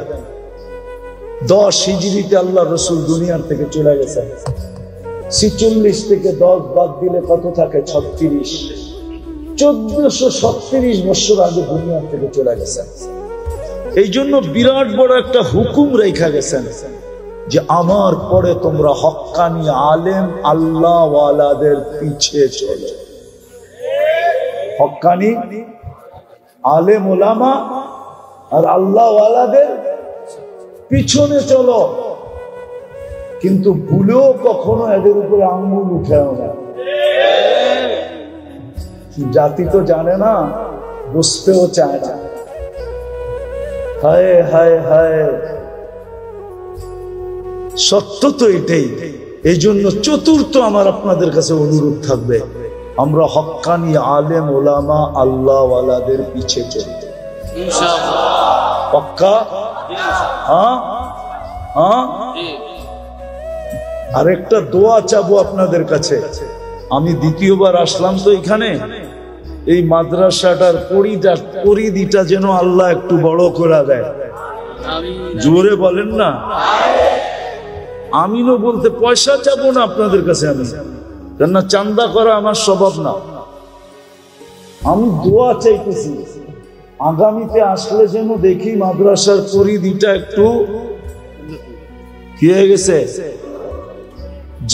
10 হিজরিতে আল্লাহর রসুল দুনিয়ার থেকে চলে গেছেন। 46 থেকে 10 বাদ দিলে কত থাকে? 36। 1436 বছর আগে দুনিয়ার থেকে চলে গেছেন। এই জন্য বিরাট বড় একটা হুকুম রেখা গেছেন যে আমার পরে তোমরা হক্কানি আলেম আল্লাহ ওয়ালাদের পিছে চলো। হক্কানি আলেম ওলামা আর আল্লাহ ওয়ালাদের পিছনে চলো, কিন্তু ভুলেও কখনো এদের উপরে আঙ্গুল উঠেও না। জাতি তো জানে না, বুঝতেও চায় না। হায় হায় হায়, সত্য তো এটাই। এই জন্য চতুর্থ আমার আপনাদের কাছে অনুরোধ থাকবে, আমরা হক্কানি আলেম ওলামা আল্লাহ ওয়ালাদের পিছে চলতে, পাক্কা? হ্যাঁ হ্যাঁ। আরেকটা দোয়া চাবো আপনাদের কাছে। আমি দ্বিতীয়বার আসলাম তো এখানে, এই মাদ্রাসাটার পরিধিটা যেন আল্লাহ একটু বড় করে দেয়। জোরে বলেন না আমিনও। বলতে পয়সা চাবো না আপনাদের কাছে আমি, কেননা চান্দা করা আমার স্বভাব না। আমি দোয়া চাইতেছি আগামীতে আসলে যেন দেখি মাদ্রাসার পরিধিটা একটু কি হয়ে গেছে,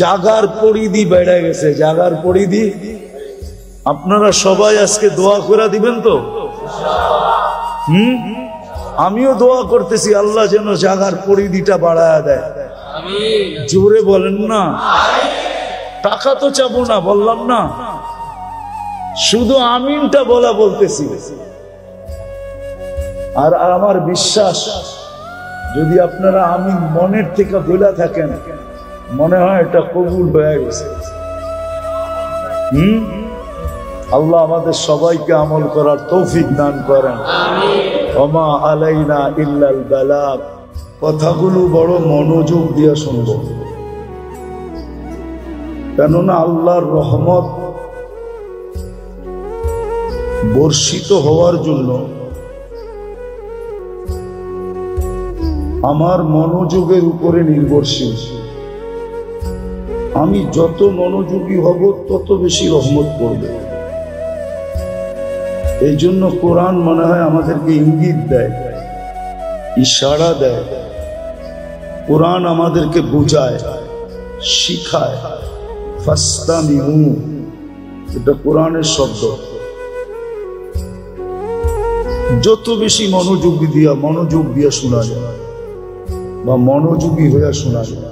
জাগার পরিধি বেড়ে গেছে, জাগার পরিধি। আপনারা সবাই আজকে দোয়া করে দিবেন তো? আমিও দোয়া করতেছি আল্লাহ যেন জাগার পরিধিটা বাড়ায় দেয়। জোরে বলেন না। টাকা তো চাবো না, বললাম না, শুধু আমিনটা বলা বলতেছি। আর আমার বিশ্বাস যদি আপনারা আমিন মনের থেকে বলে থাকেন, মনে হয় এটা কবুল হয়ে গেছে। আল্লাহ আমাদের সবাইকে আমল করার তৌফিক দান করেন। ওমা আলাইনা ইল্লাল বালাগ। কথাগুলো বড় মনোযোগ দিয়ে শুনব, কেননা আল্লাহর রহমত বর্ষিত হওয়ার জন্য আমার মনোযোগের উপরে নির্ভরশীল। আমি যত মনোযোগী হব তত বেশি রহমত করবে। এই জন্য কোরআন মনে হয় আমাদেরকে ইঙ্গিত দেয়, ইশারা দেয়। কোরআন আমাদেরকে বোঝায়, শিখায়। ফাস্তামিউ, এটা কোরআনের শব্দ। যত বেশি মনোযোগ দিয়া শোনা যায় বা মনোযোগী হইয়া শোনা যায়।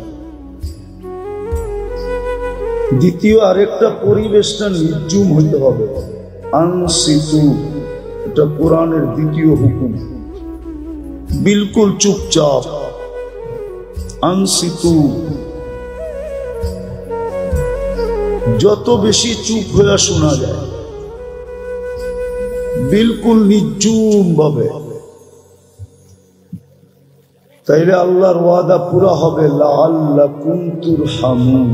দ্বিতীয় আরেকটা পরিবেশটা নির্জুম হইতে হবে। আনসিতু, এটা কোরআনের দ্বিতীয় হুকুম। বিলকুল চুপচাপ। আনসিতু, যত বেশি চুপ হইয়া শোনা যায়, বিলকুল নির্জুম ভাবে, তাইলে আল্লাহর ওয়াদা পুরা হবে। লাআল্লাকুম তুরহামুন।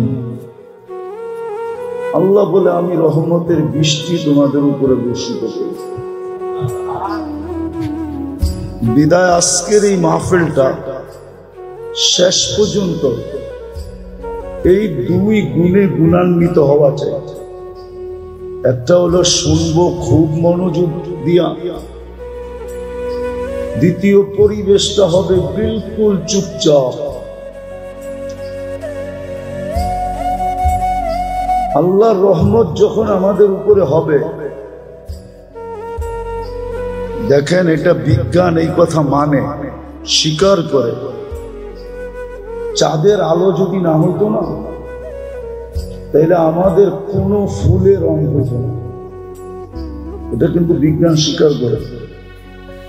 আল্লাহ বলে আমি রহমতের বৃষ্টি তোমাদের উপরে বর্ষিত করি। বিদায় আজকের এই মাহফিলটা শেষ পর্যন্ত এই দুই গুণে গুণান্বিত হওয়া চাই। একটা হলো শুনবো খুব মনোযোগ দিয়া, দ্বিতীয় পরিবেশটা হবে বিলকুল চুপচাপ। আল্লাহর রহমত যখন আমাদের উপরে হবে, দেখেন এটা বিজ্ঞান এই কথা মানে, স্বীকার করে। চাঁদের আলো যদি না হইতো না, তাইলে আমাদের কোনো ফুলের রং হইতো না। এটা কিন্তু বিজ্ঞান স্বীকার করে।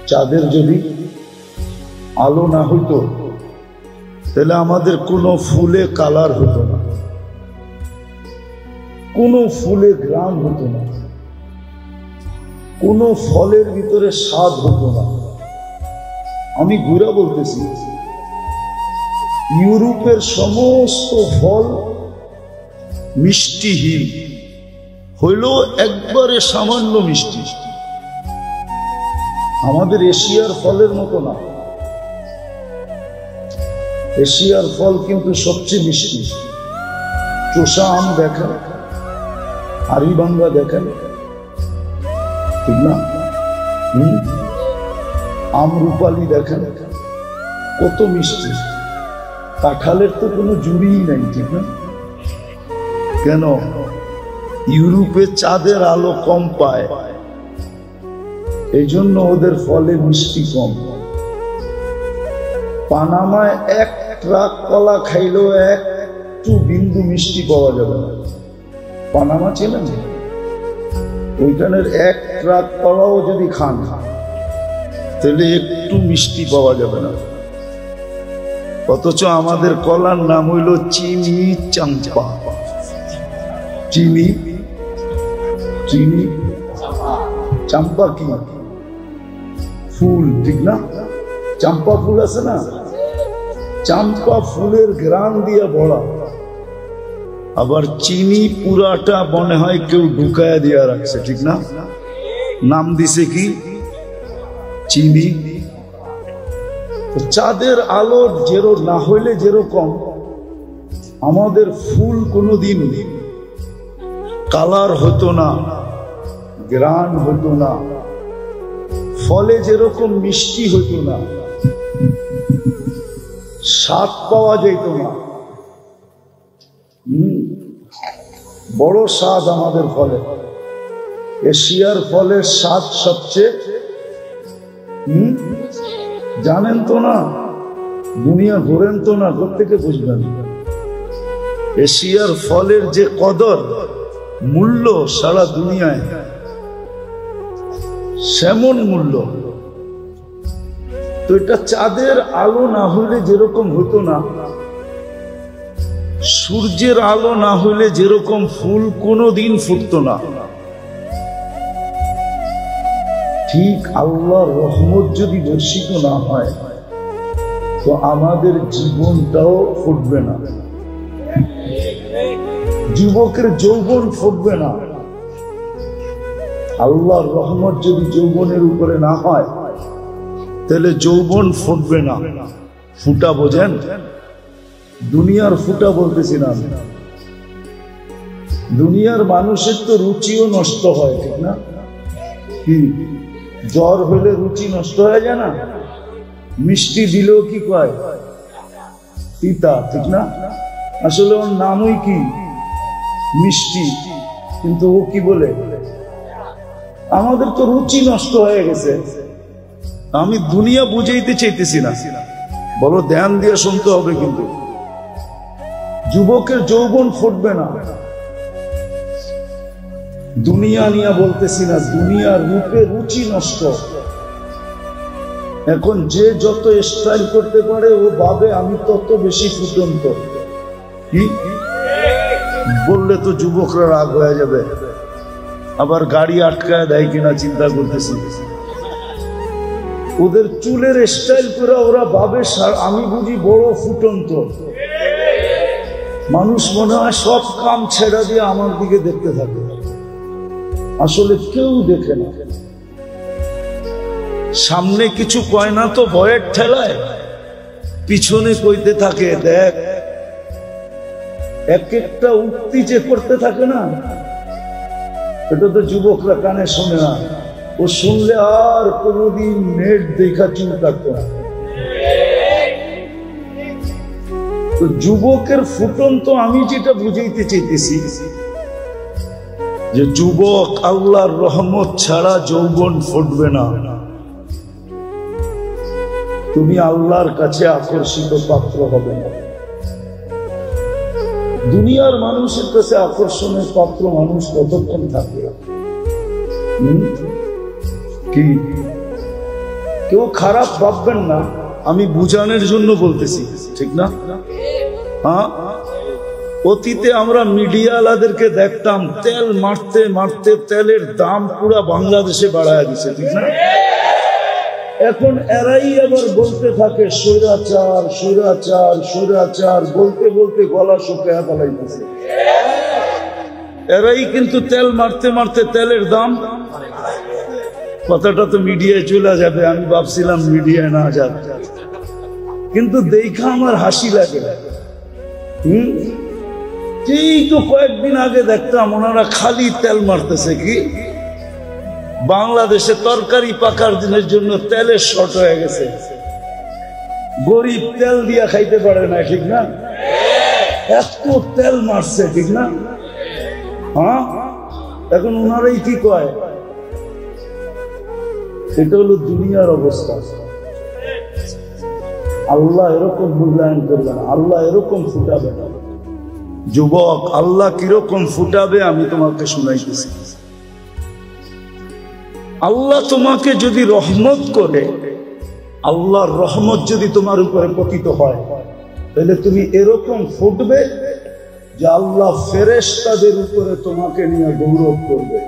চাঁদের যদি আলো না হইতো, তাহলে আমাদের কোনো ফুলে কালার হতো না। কোনো ফুলে গ্রাম হতো না, কোনো ফলের ভিতরে স্বাদ হতো না। আমি ঘুরা বলতেছি, ইউরোপের সমস্ত ফল মিষ্টিহীন হইলেও একবারে সামান্য মিষ্টি, আমাদের এশিয়ার ফলের মতো না। এশিয়ার ফল কিন্তু সবচেয়ে মিষ্টি। চোষা আম দেখেন, হাড়িভাঙ্গা দেখেন, ঠিক না? আমরুপালি দেখেন, কত মিষ্টি। কাঁঠালের তো কোনো জুড়িই নাই, ঠিক না? কেন? ইউরোপে চাঁদের আলো কম পায়, এই জন্য ওদের ফলে মিষ্টি কম। পানামায় এক ট্রাক কলা খাইলেও একটু বিন্দু মিষ্টি পাওয়া যাবে না। পানামা চেনেন? ওইখানের এক ট্রাক কলাও যদি খান তাহলে একটু মিষ্টি পাওয়া যাবে না। অথচ আমাদের কলার নাম হইল চিনি চাম্পা। চিনি চিনি চাম্পা কি ফুল, ঠিক না? চাম্পা ফুল আছে না, চাম্পা ফুলের গ্রান দিয়ে ভরা। আবার চিনি পুরাটা মনে হয় কেউ ঢুকায়া দিয়া রাখছে, ঠিক না? নাম দিছে কি? চিনি। চাঁদের আলো যেরো না হইলে যেরকম আমাদের ফুল কোনোদিন কালার হতো না, গ্রান হতো না, ফলে যেরকম মিষ্টি হতো না, স্বাদ পাওয়া যেত না। বড় স্বাদ আমাদের ফলে। এশিয়ার ফলের স্বাদ সবচেয়ে, জানেন তো না, দুনিয়া ঘোরেন তো না, কোত্থেকে বুঝবেন? এশিয়ার ফলের যে কদর মূল্য সারা দুনিয়ায়, সেমন মূল্য। তো এটা চাঁদের আলো না হইলে যেরকম হতো না, সূর্যের আলো না হইলে যেরকম ফুল কোনোদিন ফুটতো না, ঠিক আল্লাহর রহমত যদি বর্ষিত না হয় তো আমাদের জীবনটাও ফুটবে না, যুবকের যৌবন ফুটবে না। আল্লাহর রহমত যদি যৌবনের উপরে না হয় তাহলে যৌবন ফুটবে না। ফুটা বোঝেন? দুনিয়ার ফুটা বলতেছি না, দুনিয়ার মানুষের তো রুচিও নষ্ট হয়, ঠিক না? কি জ্বর হইলে রুচি নষ্ট হয়ে যায় না? মিষ্টি দিলেও কি কয়? তিতা, ঠিক না? আসলে ওর নামই কি? মিষ্টি, কিন্তু ও কি বলে? আমাদের তো রুচি নষ্ট হয়ে গেছে। আমি দুনিয়া বুঝাইতে চাইতেছি না, বলো ধ্যান দিয়ে শুনতে হবে। কিন্তু যুবকের যৌবন ফুটবে না। দুনিয়া নিয়ে বলতেছি না, দুনিয়ার রূপে রুচি নষ্ট। এখন যে যত স্টাইল করতে পারে ও ভাবে আমি তত বেশি ফুটন্ত। কি বললে তো যুবকরা রাগ হয়ে যাবে, আবার গাড়ি আটকায় দেয় কিনা চিন্তা করতেছি। ওদের চুলের স্টাইল করে ওরা ভাবে আমি বুঝি বড় ফুটন্ত। মানুষ মনে হয় সব কাম ছেড়ে দিয়ে আমার দিকে দেখতে থাকে, আসলে কেউ দেখে না। সামনে কিছু কয় না তো ভয়ের ঠেলায় পিছনে কইতে থাকে, দেখ। এক একটা উক্তি যে করতে থাকে না, এটা তো যুবকরা কানে শোনে না। ও শুনলে আর কোনোদিন নেট দেখা চুল কাটতো না। তো যুবকের ফুটন্ত আমি যেটা বুঝাইতে চাইতেছি যে যুবক আল্লাহর রহমত ছাড়া যৌবন ফুটবে না। তুমি আল্লাহর কাছে আকর্ষিত পাত্র হবে না। দুনিয়ার মানুষের কাছে আকর্ষণের পাত্র মানুষ কতক্ষণ থাকবে? কি কেউ খারাপ ভাববেন না, আমি বুঝানোর জন্য বলতেছি, ঠিক না? হ্যাঁ, অতীতে আমরা মিডিয়াওয়ালাদেরকে দেখতাম তেল মারতে মারতে তেলের দাম পুরা বাংলাদেশে বাড়ায় দিছে, ঠিক না? এখন এরাই আবার বলতে থাকে স্বৈরাচার স্বৈরাচার স্বৈরাচার, বলতে বলতে গলা শুকিয়ে ফেলাইতেছে। এরাই কিন্তু তেল মারতে মারতে তেলের দাম, কথাটা তো মিডিয়ায় চলে যাবে, আমি ভাবছিলাম মিডিয়ায় না যাবে, কিন্তু দেখা আমার হাসি লাগে। এই তো কয়েকদিন আগে দেখতাম ওনারা খালি তেল মারতেছে, কি বাংলাদেশে তরকারি পাকার দিনের জন্য তেলের শর্ট হয়ে গেছে, গরিব তেল দিয়া খাইতে পারে না, ঠিক না? এত তেল মারছে, ঠিক না? হ্যাঁ, এখন ওনারাই কি কয়, এটা হলো দুনিয়ার অবস্থা। আল্লাহ এরকম মূল্যায়ন করবে না, আল্লাহ এরকম ফুটাবে না। যুবক, আল্লাহ কিরকম ফুটাবে আমি তোমাকে শুনাইতেছি। আল্লাহ তোমাকে যদি রহমত করে, আল্লাহর রহমত যদি তোমার উপরে পতিত হয়, তাহলে তুমি এরকম ফুটবে যে আল্লাহ ফেরেশতাদের উপরে তোমাকে নিয়ে গৌরব করবে।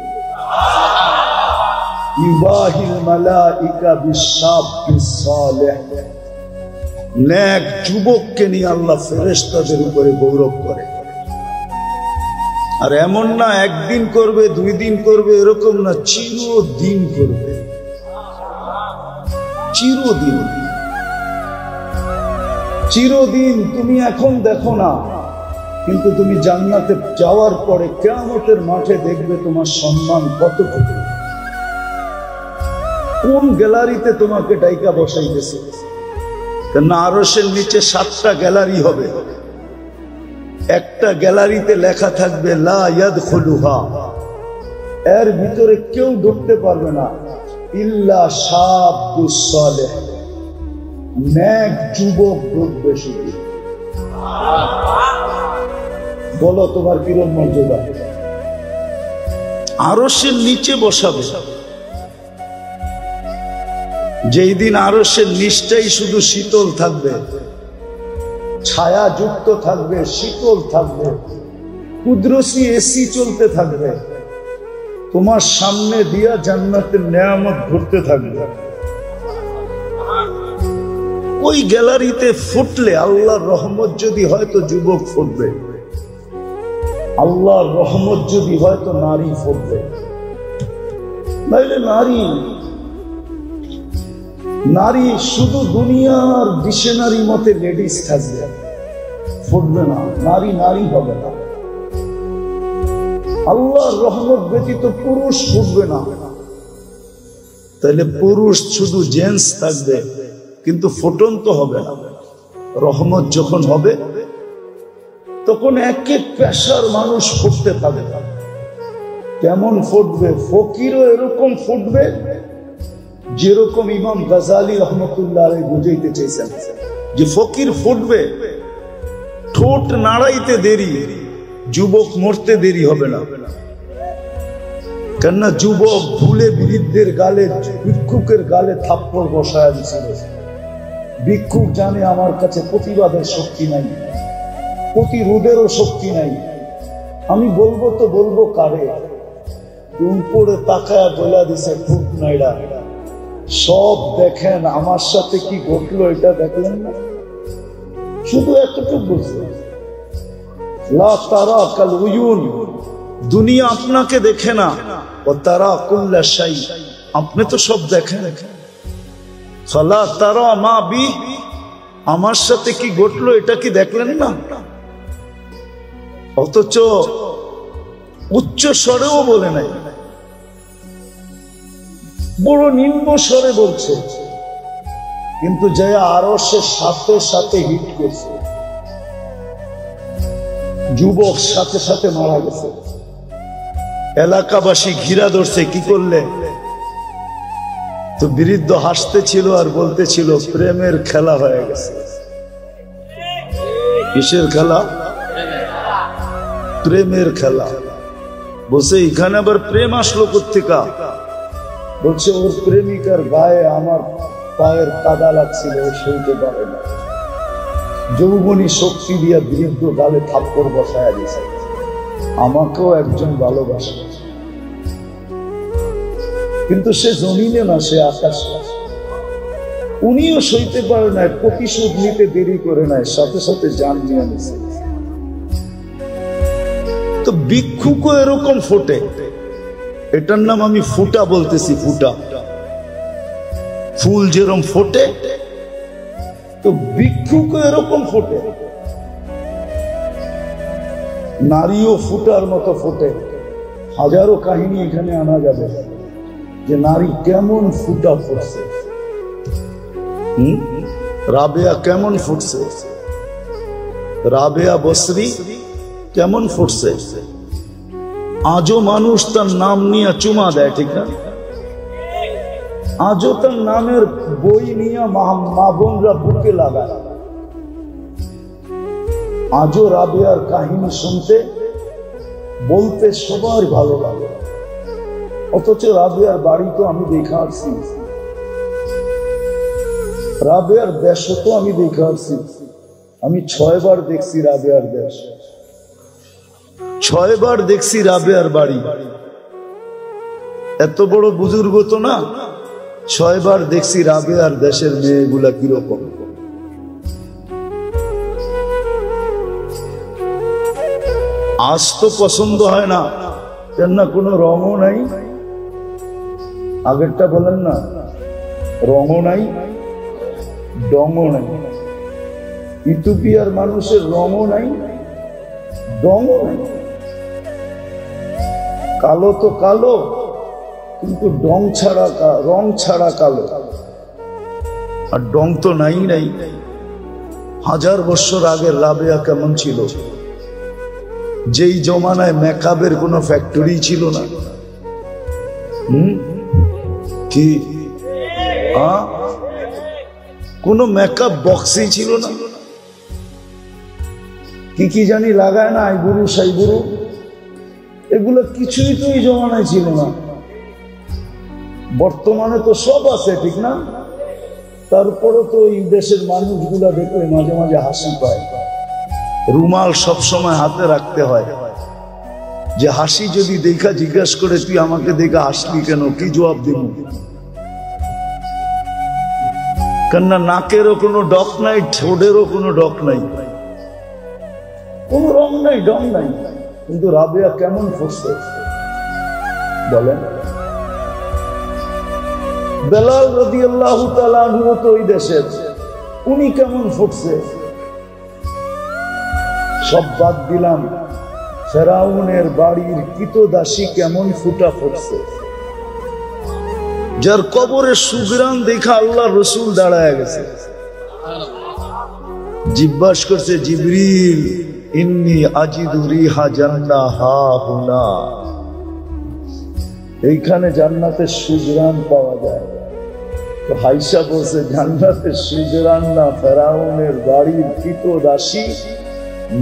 ইবাহিল মালাইকা বিশাবিস সালেহ, নেক যুবককে নিয়ে আল্লাহ ফেরেশতাদের উপরে গৌরব করে। আর এমন না একদিন করবে, 2 দিন করবে, এরকম না, চিরদিন করবে, চিরদিন। চিরদিন তুমি এখন দেখো না, কিন্তু তুমি জান্নাতে যাওয়ার পরে কিয়ামতের মাঠে দেখবে তোমার সম্মান কতটুকু। কোন গ্যালারিতে তোমাকে ডাইকা বসাইতেছে? কেন আরশের নিচে 7টা গ্যালারি হবে, একটা গ্যালারিতে লেখা থাকবে লা ইয়াদখুলুহা, এর ভিতরে কেউ ঢুকতে পারবে না, ইল্লা শাবুস সালেহ, নেক যুবক ঢুকবে শুধু। বলো তোমার কিরকম মর্যাদা? আরশের নিচে বসাবে, যেই দিন আরশের নিচটাই শুধু শীতল থাকবে, ছায়া যুক্ত থাকবে, শীতল থাকবে, কুদরতি এসি চলতে থাকবে, তোমার সামনে দিয়া জান্নাতের নেয়ামত ঘুরতে থাকবে। ওই গ্যালারিতে ফুটলে আল্লাহর রহমত যদি হয় তো যুবক ফুটবে, আল্লাহর রহমত যদি হয় তো নারী ফুটবে। নাইলে নারী শুধু দুনিয়ার ডিকশনারি মতে লেডিস থাকবে, ফুটবে না, নারী নারী হবে না। আল্লাহর রহমত ব্যতীত পুরুষ ফুটবে না, তাহলে পুরুষ শুধু জেন্টস থাকবে, কিন্তু ফুটন্ত হবে না। রহমত যখন হবে তখন এক এক পেশার মানুষ ফুটতে থাকবে। কেমন ফুটবে? ফকিরও এরকম ফুটবে যেরকম ইমাম গাজালি রহমতুল্লাহ আলাইহি বুঝাইতে চেয়েছেন, যে ফকির ফুটবে, ঠোঁট নাড়াইতে দেরি, যুবক মরতে দেরি হবে না। কেননা যুবক ভুলে বৃদ্ধের গালে, ভিক্ষুকের গালে থাপ্পড় বসায় দিছিল। ভিক্ষুক জানে আমার কাছে প্রতিবাদের শক্তি নাই, প্রতিরোধেরও শক্তি নাই, আমি বলবো তো বলবো কারে? উপরে তাকায় বলে দিছে ফুট নাইডা, সব দেখেন, আমার সাথে কি ঘটলো এটা দেখলেন না? শুধু এতটুকু বলছে, লা তারা কাল উয়ুন, দুনিয়া আপনাকে দেখে না, ও তারা কুল্লা শাই, আপনি তো সব দেখেন। ফালা তারা মা বি, আমার সাথে কি ঘটলো এটা কি দেখলেন না? অথচ উচ্চ স্বরেও বলে নাই, বড় নিম্ন স্বরে বলছে, কিন্তু যে আরশের সাথে সাথে হিট করছে, যুবক সাথে সাথে মারা গেছে। এলাকাবাসী ঘিরা ধরছে, কি করলে? তো বৃদ্ধ হাসতেছিল আর বলতেছিল প্রেমের খেলা হয়ে গেছে। কিসের খেলা? প্রেমের খেলা। বলছে এখানে আবার প্রেম আসলো কোত্থেকা? বলছে ওর প্রেমিকার গায়ে আমার পায়ের কাদা লাগছিল, ও সইতে পারে না। যৌবনী শক্তি দিয়া বৃদ্ধ গালে থাপ্পড় বসায় দিয়েছে। আমাকেও একজন ভালোবাসে, কিন্তু সে জমিনে না, সে আকাশে। উনিও সইতে পারে না, প্রতিশোধ নিতে দেরি করে নাই, সাথে সাথে জান নিয়ে নিছে। তো ভিক্ষুকও এরকম ফোটে, এটার নাম আমি ফুটা বলতেছি। ফুটা, ফুল যেরকম ফোটে, তো ভিক্ষুকও এরকম ফোটে। নারীও ফুটার মতো ফোটে। হাজারো কাহিনী এখানে আনা যাবে যে নারী কেমন ফুটা ফুটছে। রাবেয়া কেমন ফুটছে, রাবেয়া বসরি কেমন ফুটছে। আজও মানুষ তার নাম নিয়ে চুমা দেয়, ঠিক না? আজও তার নামের বই নিয়ে মা বোনরা বুকে লাগায়। আজও রাবেয়ার কাহিনী শুনতে বলতে সবার ভালো লাগে, অথচ রাবেয়ার বাড়ি তো আমি দেখা আসছি, রাবেয়ার দেশ তো আমি দেখা আসছি। আমি 6 বার দেখছি রাবেয়ার দেশ, 6 বার দেখছি রাবেয়ার বাড়ি। এত বড় বুজুর্গ তো না, 6 বার দেখছি রাবেয়ার দেশের মেয়েগুলা কিরকম। আজ তো পছন্দ হয় না, কেননা কোনো রঙও নাই। আগেরটা বলেন না, রঙও নাই, ডঙও নাই। ইথিওপিয়ার মানুষের রঙও নাই, ডঙও নাই। কালো তো কালো, কিন্তু রং ছাড়া কালো। আর ডং তো নাই নাই। 1000 বছর আগের রাবেয়া কেমন ছিল, যেই জমানায় মেকআপের কোনো ফ্যাক্টরি ছিল না। কি কোনো মেকআপ বক্সই ছিল না। কি জানি লাগায় না, আইবুরু সাইবুরু, এগুলো কিছুই তো এই জমানায় ছিল না। বর্তমানে তো সব আছে, ঠিক না? তারপরে তো এই দেশের মানুষগুলা দেখলে মাঝে মাঝে হাসি পায়। রুমাল সব সময় হাতে রাখতে হয়, যে হাসি যদি দেখা জিজ্ঞাসা করে তুই আমাকে দেখা হাসলি কেন, কি জবাব দিব? কেননা নাকেরও কোনো ডক নাই, ঠোঁটেরও কোনো ডক নাই, কোনো রং নাই, ডং নাই। কিন্তু রাবেয়া কেমন ফুটছে বলেন? বেলাল রাদিয়াল্লাহু তাআলা আনহু তো ওই দেশের, উনি কেমন ফুটছে? সব বাদ দিলাম, ফেরাউনের বাড়ির কৃতদাসী কেমন ফুটা ফুটছে, যার কবরের সুগ্রাণ দেখা আল্লাহ রসুল দাঁড়ায় গেছে। জিজ্ঞাসা করছে, জিবরিল ইন্নী আজিদু রিহা জান্নাহ হা হুনা, এইখানে জান্নাতের সুগ্রাণ পাওয়া যায়। তো হাইসা বলছে, জান্নাতের সুগ্রাণ না, ফেরাউনের বাড়ির কৃতদাসী,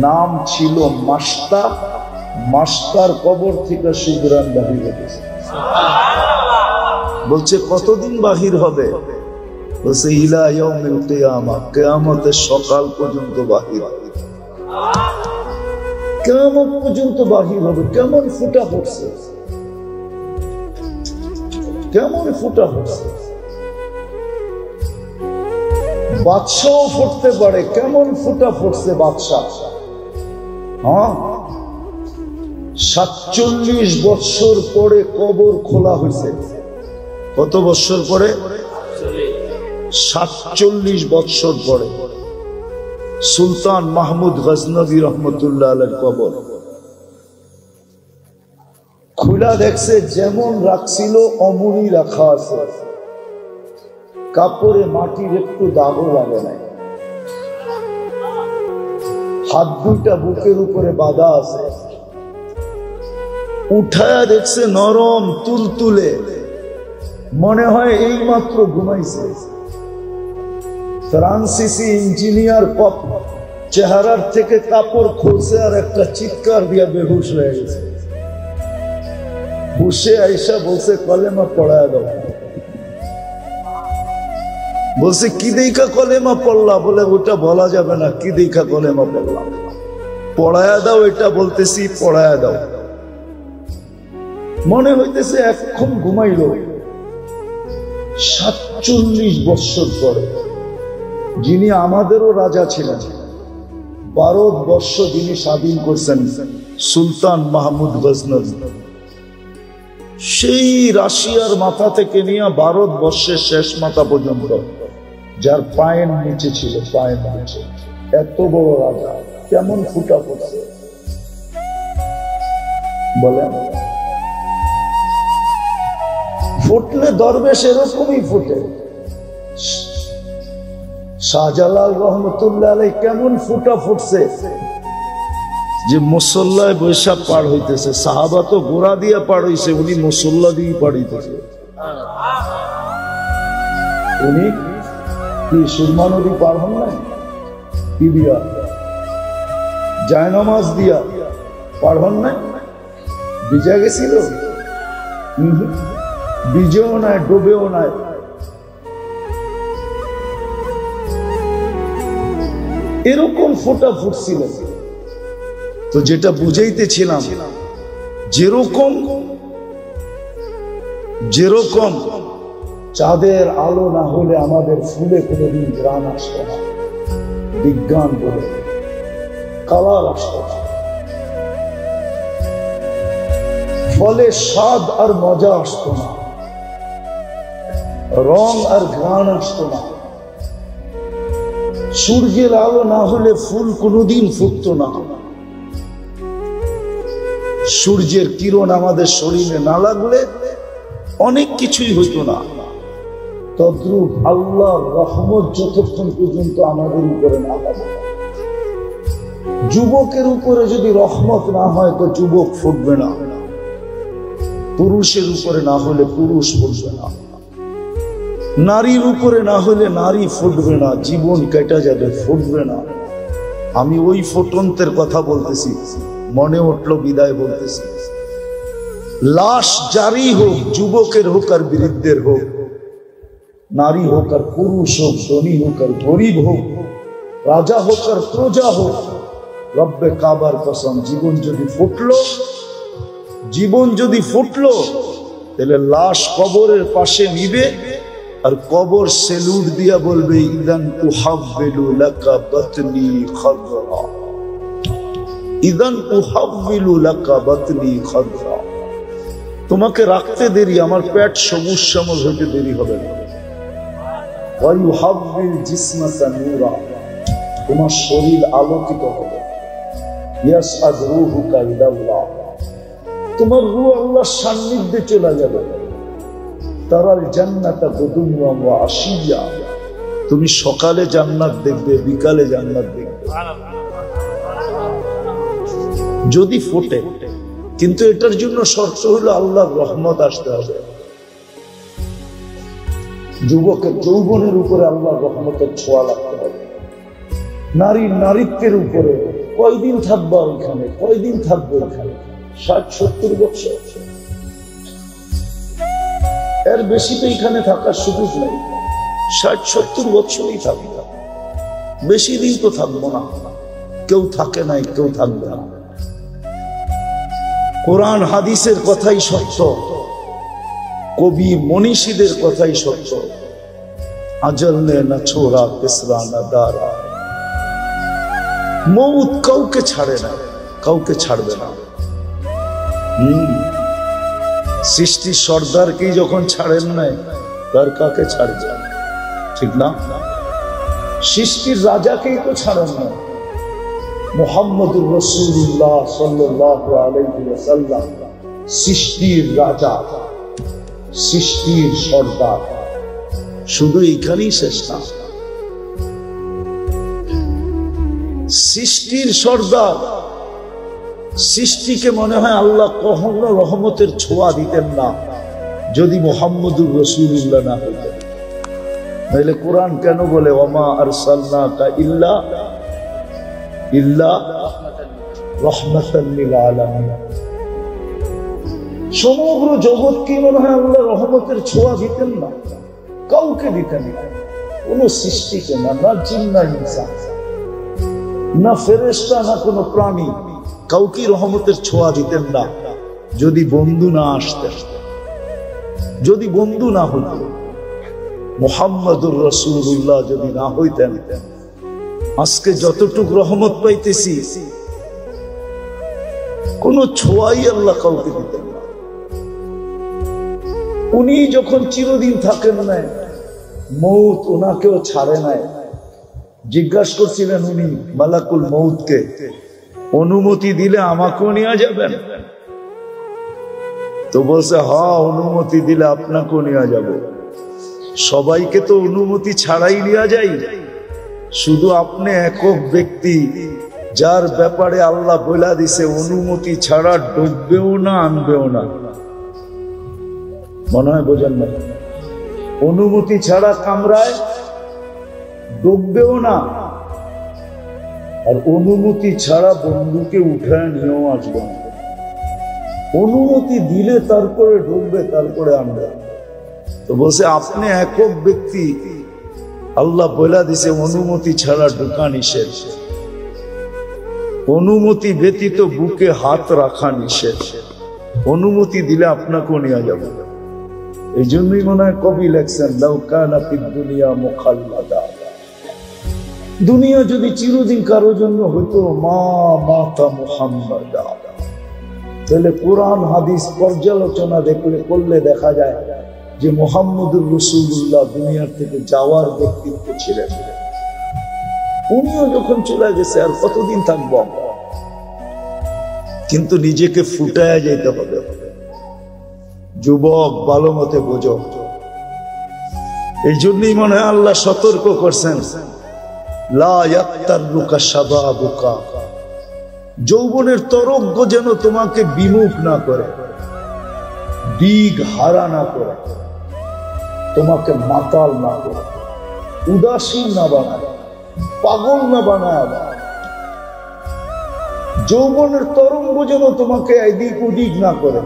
নাম ছিল মাস্তা, মাস্তার কবর থেকে সুগ্রাণ বাহির হয়েছে। বলছে কতদিন বাহির হবে? বলছে ইলা ইয়াউমিল কিয়ামা, কিয়ামতের সকাল পর্যন্ত বাহির হবে, কিয়ামত পর্যন্ত বাহির হবে। কেমন ফুটা পড়ছে, কেমন ফুটা পড়ছে। বাদশাও ফুটতে পারে, কেমন ফুটা ফুটছে বাদশাহ। 47 বছর পরে কবর খোলা হয়েছে। কত বছর পরে? 47 বছর পরে সুলতান মাহমুদ গজনবী রহমতুল্লাহ আলাইহির কবর খোলা। দেখছে যেমন রাখছিল অমনি রাখা আছে, কাপড়ে মাটির একটু দাগও লাগে নাই। হাত দুইটা বুকের উপরে বাঁধা আছে। উঠায়া দেখছে নরম তুলতুলে, মনে হয় এই মাত্র ঘুমাইছে। ফ্রান্সিসি ইঞ্জিনিয়ার কপ চেহারার থেকে কাপড় খুলছে আর একটা চিৎকার দিয়া বেহুশ হয়ে গেছে। হুশে আইসা বলছে কলেমা পড়ায় দাও। বলছে কি দেখা কলেমা পড়লা? বলে ওটা বলা যাবে না, কি দেখা কলেমা পড়লাম। পড়ায়া দাও, এটা বলতেছি পড়ায়া দাও। মনে হইতেছে এখন ঘুমাইল। 47 বৎসর পরে যিনি আমাদেরও রাজা ছিলেন, ভারতবর্ষ যিনি স্বাধীন করছেন, সুলতান মাহমুদ গজনভি, সেই রাশিয়ার মাথা থেকে নিয়ে ভারতবর্ষের শেষ মাথা পর্যন্ত যার পায়ের নিচে ছিল, পায়ের নিচে এত বড় রাজা, কেমন ফুটা ফুটছে বলেন? ফুটলে দরবেশ এরকমই ফুটে। শাহজালাল রহমতুল্লাহ আলাইহি কেমন ফুটা ফুটছে যে মুসল্লায় বৈশাখ পার হইতেছে। সাহাবা তো গোড়া দিয়ে পার হইছে, উনি মুসল্লা দিয়ে পার হইতেছে। উনি কি সুরমা নদী পার হন নাই? কি দিয়া? জায়নামাজ দিয়া পার হন নাই? ভিজা গেছিল? ভিজেও নাই, ডুবেও নাই। এরকম ফোটা ফুটছিল। তো যেটা বুঝাইতেছিলাম, যেরকম যেরকম চাঁদের আলো না হলে আমাদের ফুলে কোনোদিন গ্রান আসতো না, বিজ্ঞান বলে কালার আসতো না, ফলে স্বাদ আর মজা আসতো না, রং আর ঘ্রাণ আসতো না। সূর্যের আলো না হলে ফুল কোনোদিন ফুটতো না। সূর্যের কিরণ আমাদের শরীরে না লাগলে অনেক কিছুই হইতো না। তদ্রূপ আল্লাহর রহমত যতক্ষণ পর্যন্ত আমাদের উপরে না লাগে, যুবকের উপরে যদি রহমত না হয় তো যুবক ফুটবে না, পুরুষের উপরে না হলে পুরুষ ফুটবে না, নারীর উপরে না হলে নারী ফুটবে না, জীবন কেটে যাবে, ফুটবে না। আমি ওই ফুটন্তের কথা বলতেছি, মনে উঠলো বিদায় বলতেছি। লাশ জারি হোক, যুবকের হোক আর বৃদ্ধের হোক, নারী হোক আর পুরুষ হোক, ধনী হোক আর গরিব হোক, রাজা হোক আর প্রজা হোক, রব্বে কাবার কসম, জীবন যদি ফুটলো, জীবন যদি ফুটলো, তাহলে লাশ কবরের পাশে নিবে আর কবর সেলুট দিয়া বলবে, ইদান উহাব্বিলু লাকা বাতনি খাদরা, ইদান উহাব্বিলু লাকা বাতনি খাদরা। তোমাকে রাখতে দেরি, আমার পেট সবুজ শ্যামল হইতে দেরি হবে না। ওয়া ইউহাব্বিল জিসমাকা নূরা, তোমার শরীর আলোকিত হবে। ইয়াসআদ রূহুকা ইলাল্লাহ, তোমার রূহ আল্লাহর সান্নিধ্যে চলে যাবে। তারাল জান্নাতা গুদুওয়ান ওয়া আশিয়া, তুমি সকালে জান্নাত দেখবে, বিকালে জান্নাত দেখবে যদি ফোটে। কিন্তু এটার জন্য শর্ত হলো আল্লাহর রহমত আসতে হবে। যুবকের যৌবনের উপরে আল্লাহর রহমতের ছোঁয়া লাগতে হবে। নারীর নারীত্বের উপরে কয়দিন থাকবো ওইখানে, কয়দিন থাকবো ওইখানে? 60-70 বছর, এর বেশি তো এখানে থাকার সুযোগ নেই। 60-70 বছরই থাকবো, বেশি দিন তো থাকবো না। কেউ থাকে নাই, কেউ থাকবে না। কোরআন হাদিসের কথাই সত্য, কবি মনীষীদের কথাই সত্য। আজল নে না ছোড়া কিসরা না দারা, মৌত কাউকে ছাড়ে না, কাউকে ছাড়বে না। সৃষ্টির সর্দারকেই যখন ছাড়েন নাই, তার কাকে ছাড়বে? ঠিক না? সৃষ্টির রাজাকেই তো ছাড়েন না। মুহাম্মদুর রাসূলুল্লাহ সাল্লাল্লাহু আলাইহি ওয়াসাল্লাম সৃষ্টির রাজা, সৃষ্টির সর্দার। শুধু এখানেই শেষ না, সৃষ্টির সর্দার। সৃষ্টিকে মনে হয় আল্লাহ কখনো রহমতের ছোঁয়া দিতেন না যদি মুহাম্মদুর রাসূলুল্লাহ না হইতেন। তাহলে কোরআন কেন বলে ওয়ামা আরসালনাকা ইল্লা রাহমাতাল লিল আলামিন? সমগ্র জগৎকে মনে হয় আল্লাহ রহমতের ছোঁয়া দিতেন না, কাউকে দিতেন না। কোন সৃষ্টিকে না, না জিন না ইনসান, না ফেরেশতা, না কোনো প্রাণী, কাউকে রহমতের ছোঁয়া দিতেন না যদি বন্ধু না আসতেন, যদি বন্ধু না হইত, মুহাম্মদুর রাসূলুল্লাহ যদি না হইতেন, আজকে যতটুক রহমত পাইতেছি কোন ছোঁয়াই আল্লাহ কাউকে দিতেন না। উনি যখন চিরদিন থাকেন নাই, মৌত ওনাকেও ছাড়ে নাই। জিজ্ঞাসা করছিলেন উনি মালাকুল মৌতকে, অনুমতি দিলে আমাকেও নিয়ে যাবেন? তো বলছে হ্যাঁ, অনুমতি দিলে আপনাকেও নিয়ে যাব। সবাইকে তো অনুমতি ছাড়াই নিয়ে যাই, শুধু আপনি একক ব্যক্তি যার ব্যাপারে আল্লাহ বলে দিছে অনুমতি ছাড়া ডুববেও না, আনবেও না। মনে হয় বোঝেন না? অনুমতি ছাড়া কামরায় ডুববেও না, আর অনুমতি ছাড়া বন্ধুকে উঠায় নিয়েও আসবে না। অনুমতি দিলে তারপরে ঢুকবে, তারপরে আনবে। তো বলছে আপনি একক ব্যক্তি, আল্লাহ বলে দিছে অনুমতি ছাড়া ঢোকা নিষেধ, অনুমতি ব্যতীত বুকে হাত রাখা নিষেধ, অনুমতি দিলে আপনাকেও নিয়ে যাব। এই জন্যই মনে হয় কবি লেখছেন লাউ কানা ফিদ দুনিয়া মুখাল্লাদা, দুনিয়া যদি চিরদিন কারো জন্য হইতো মা মাতা মুহাম্মাদা, তাহলে কোরআন হাদিস পর্যালোচনা করলে দেখা যায় যে মুহাম্মদুর রাসূলুল্লাহ দুনিয়ার থেকে যাওয়ার ব্যক্তিত্ব ছিলেন। উনিও যখন চলে গেছে আর কতদিন থাকব, কিন্তু নিজেকে ফুটায় যেতে হবে। যুবক ভালো মতে বোঝো। এই জন্যই মনে হয় আল্লাহ সতর্ক করছেন লা ইয়াত্তারুকা শাবাবুকা, যৌবনের তরঙ্গ যেন তোমাকে বিমুখ না করে, দিক হারা না করে, তোমাকে মাতাল না করে, উদাসীন না বানায়, পাগল না বানায়। যৌবনের তরঙ্গ যেন তোমাকে এদিক ওদিক না করে।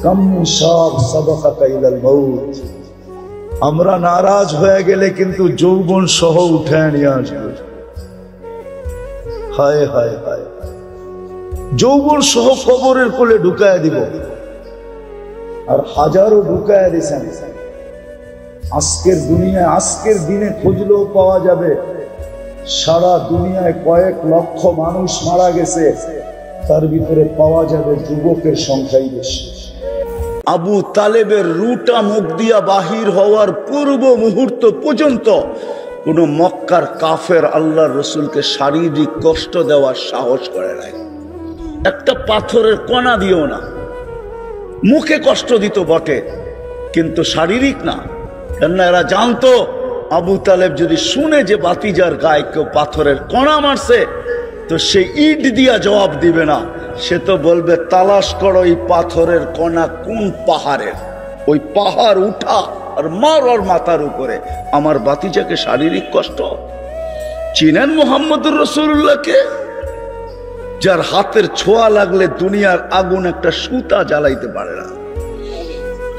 কাম শাব সাবাকাকা ইলাল মাউত, আমরা নারাজ হয়ে গেলে কিন্তু যৌবন সহ উঠে নিয়ে আসবে। হায় হায় হায়, যৌবন সহ কবরের কোলে ঢুকায় দিব। আর হাজারো ঢুকায় দিয়েছেন। আজকের দুনিয়ায়, আজকের দিনে খুঁজলেও পাওয়া যাবে সারা দুনিয়ায় কয়েক লক্ষ মানুষ মারা গেছে, তার ভিতরে পাওয়া যাবে যুবকের সংখ্যাই বেশি। আবু তালেবের রুটা মুখ দিয়া বাহির হওয়ার পূর্ব মুহূর্ত পর্যন্ত কোন মক্কার কাফের আল্লাহর রসুলকে শারীরিক কষ্ট দেওয়ার সাহস করে নাই। একটা পাথরের কণা দিও না, মুখে কষ্ট দিত বটে, কিন্তু শারীরিক না। কেননা এরা জানতো আবু তালেব যদি শুনে যে বাতিজার গায়ে কেউ পাথরের কণা মারছে, তো সে ইট দিয়া জবাব দিবে না, সে তো বলবে তালাশ করো এই পাথরের কণা কোন পাহাড়ের, ওই পাহাড় উঠা আর মার ওর মাথার উপরে। আমার বাতিজাকে শারীরিক কষ্ট। চিনেন মুহাম্মদুর রাসূলুল্লাহকে, যার হাতের ছোঁয়া লাগলে দুনিয়ার আগুন একটা সুতা জ্বালাইতে পারে না,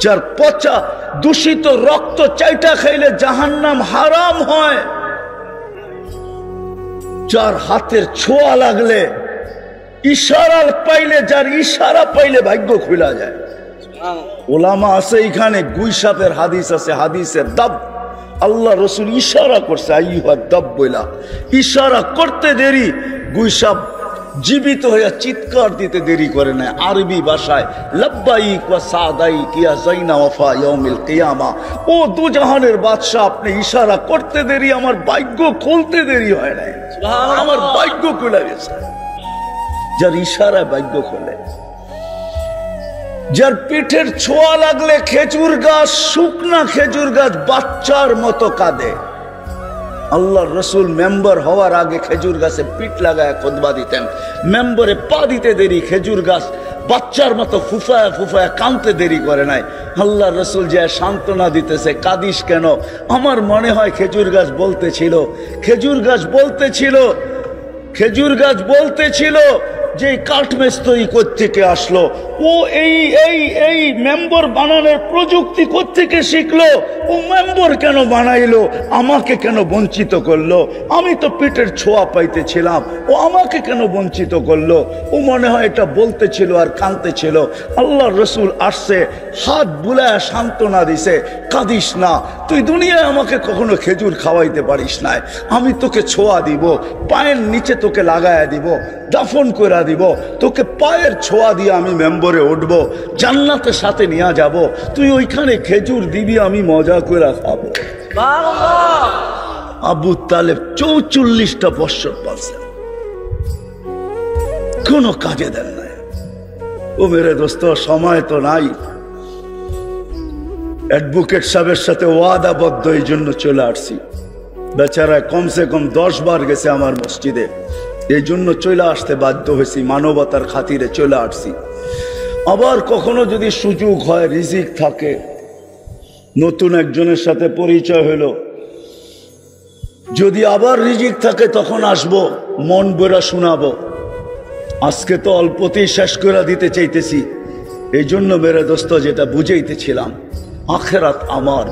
যার পচা দূষিত রক্ত চাইটা খাইলে জাহান্নাম হারাম হয়, যার হাতের ছোঁয়া লাগলে ইশারা পাইলে, যার ইশারা পাইলে ভাগ্য খুলা যায়। ওলামা আছে এখানে, গুইসাপের হাদিস আছে, হাদিসের দাব আল্লাহ রসুল ইশারা করছে, আইয়ুহা দাব বইলা, ইশারা করতে দেরি গুইসাপ জীবিত হয়ে চিৎকার দিতে দেরি করে না। আরবি ভাষায় লাব্বাইক ওয়া সাদাইক ইয়া যাইনা ওয়াফা ইয়াউমিল কিয়ামা, ও দুজাহানের বাদশা, আপনি ইশারা করতে দেরি, আমার ভাগ্য খুলতে দেরি হয় না, আমার ভাগ্য খুলে গেছে। যার ইশারায় ভাগ্য খোলে, যার পিঠের ছোঁয়া লাগলে খেজুর গাছ, শুকনা খেজুর গাছ বাচ্চার মতো কাঁদে। আল্লাহর রসুল মেম্বার হওয়ার আগে খেজুর গাছে পিঠ লাগায় খুতবা দিতেন, মেম্বারে পা দিতে দেরি খেজুর গাছ বাচ্চার মতো ফুফায়া ফুফায়া কাঁদতে দেরি করে নাই। আল্লাহর রসুল যে সান্ত্বনা দিতেছে, কাঁদিস কেন? আমার মনে হয় খেজুর গাছ বলতেছিল, খেজুর গাছ বলতেছিল, খেজুর গাছ বলতেছিল যে কাঠমিস্ত্রি কোত্থেকে আসলো, ও এই মেম্বার বানানোর প্রযুক্তি কোত্থেকে শিখলো, ও মেম্বার কেন বানাইলো, আমাকে কেন বঞ্চিত করলো, আমি তো পেটের ছোঁয়া পাইতেছিলাম, ও আমাকে কেন বঞ্চিত করলো। ও মনে হয় এটা বলতেছিল আর কাঁদতেছিল। আল্লাহ রসুল আসছে, হাত বুলায় সান্ত্বনা দিছে, কাঁদিস না, তুই দুনিয়ায় আমাকে কখনো খেজুর খাওয়াইতে পারিস না, আমি তোকে ছোঁয়া দিব, পায়ের নিচে তোকে লাগায়া দিব, দাফন করে দিব, তোকে পায়ের ছোঁয়া দিয়ে আমি মেম্বরে উঠবো, জান্নাতের সাথে নিয়ে যাব, তুই ওইখানে খেজুর দিবি, আমি মজা করে খাবো। আবু তালেব 44টা বৎসর পালছেন, কোনো কাজে দেন নাই। ও মেরে দোস্ত, সময় তো নাই। অ্যাডভোকেট সাহেবের সাথে ওয়াদাবদ্ধ, এই জন্য চলে আসছি। বেচারা কমসে কম 10 বার গেছে আমার মসজিদে, এই জন্য চলে আসতে বাধ্য হয়েছি, মানবতার খাতিরে চলে আসছি। আবার কখনো যদি সুযোগ হয়, রিজিক থাকে, নতুন একজনের সাথে পরিচয় হলো, যদি আবার রিজিক থাকে তখন আসবো, মন বইরা শোনাবো। আজকে তো অল্পতেই শেষ করে দিতে চাইতেছি। এই জন্য মেরে দোস্ত যেটা বুঝাইতেছিলাম, আখেরাত আমার।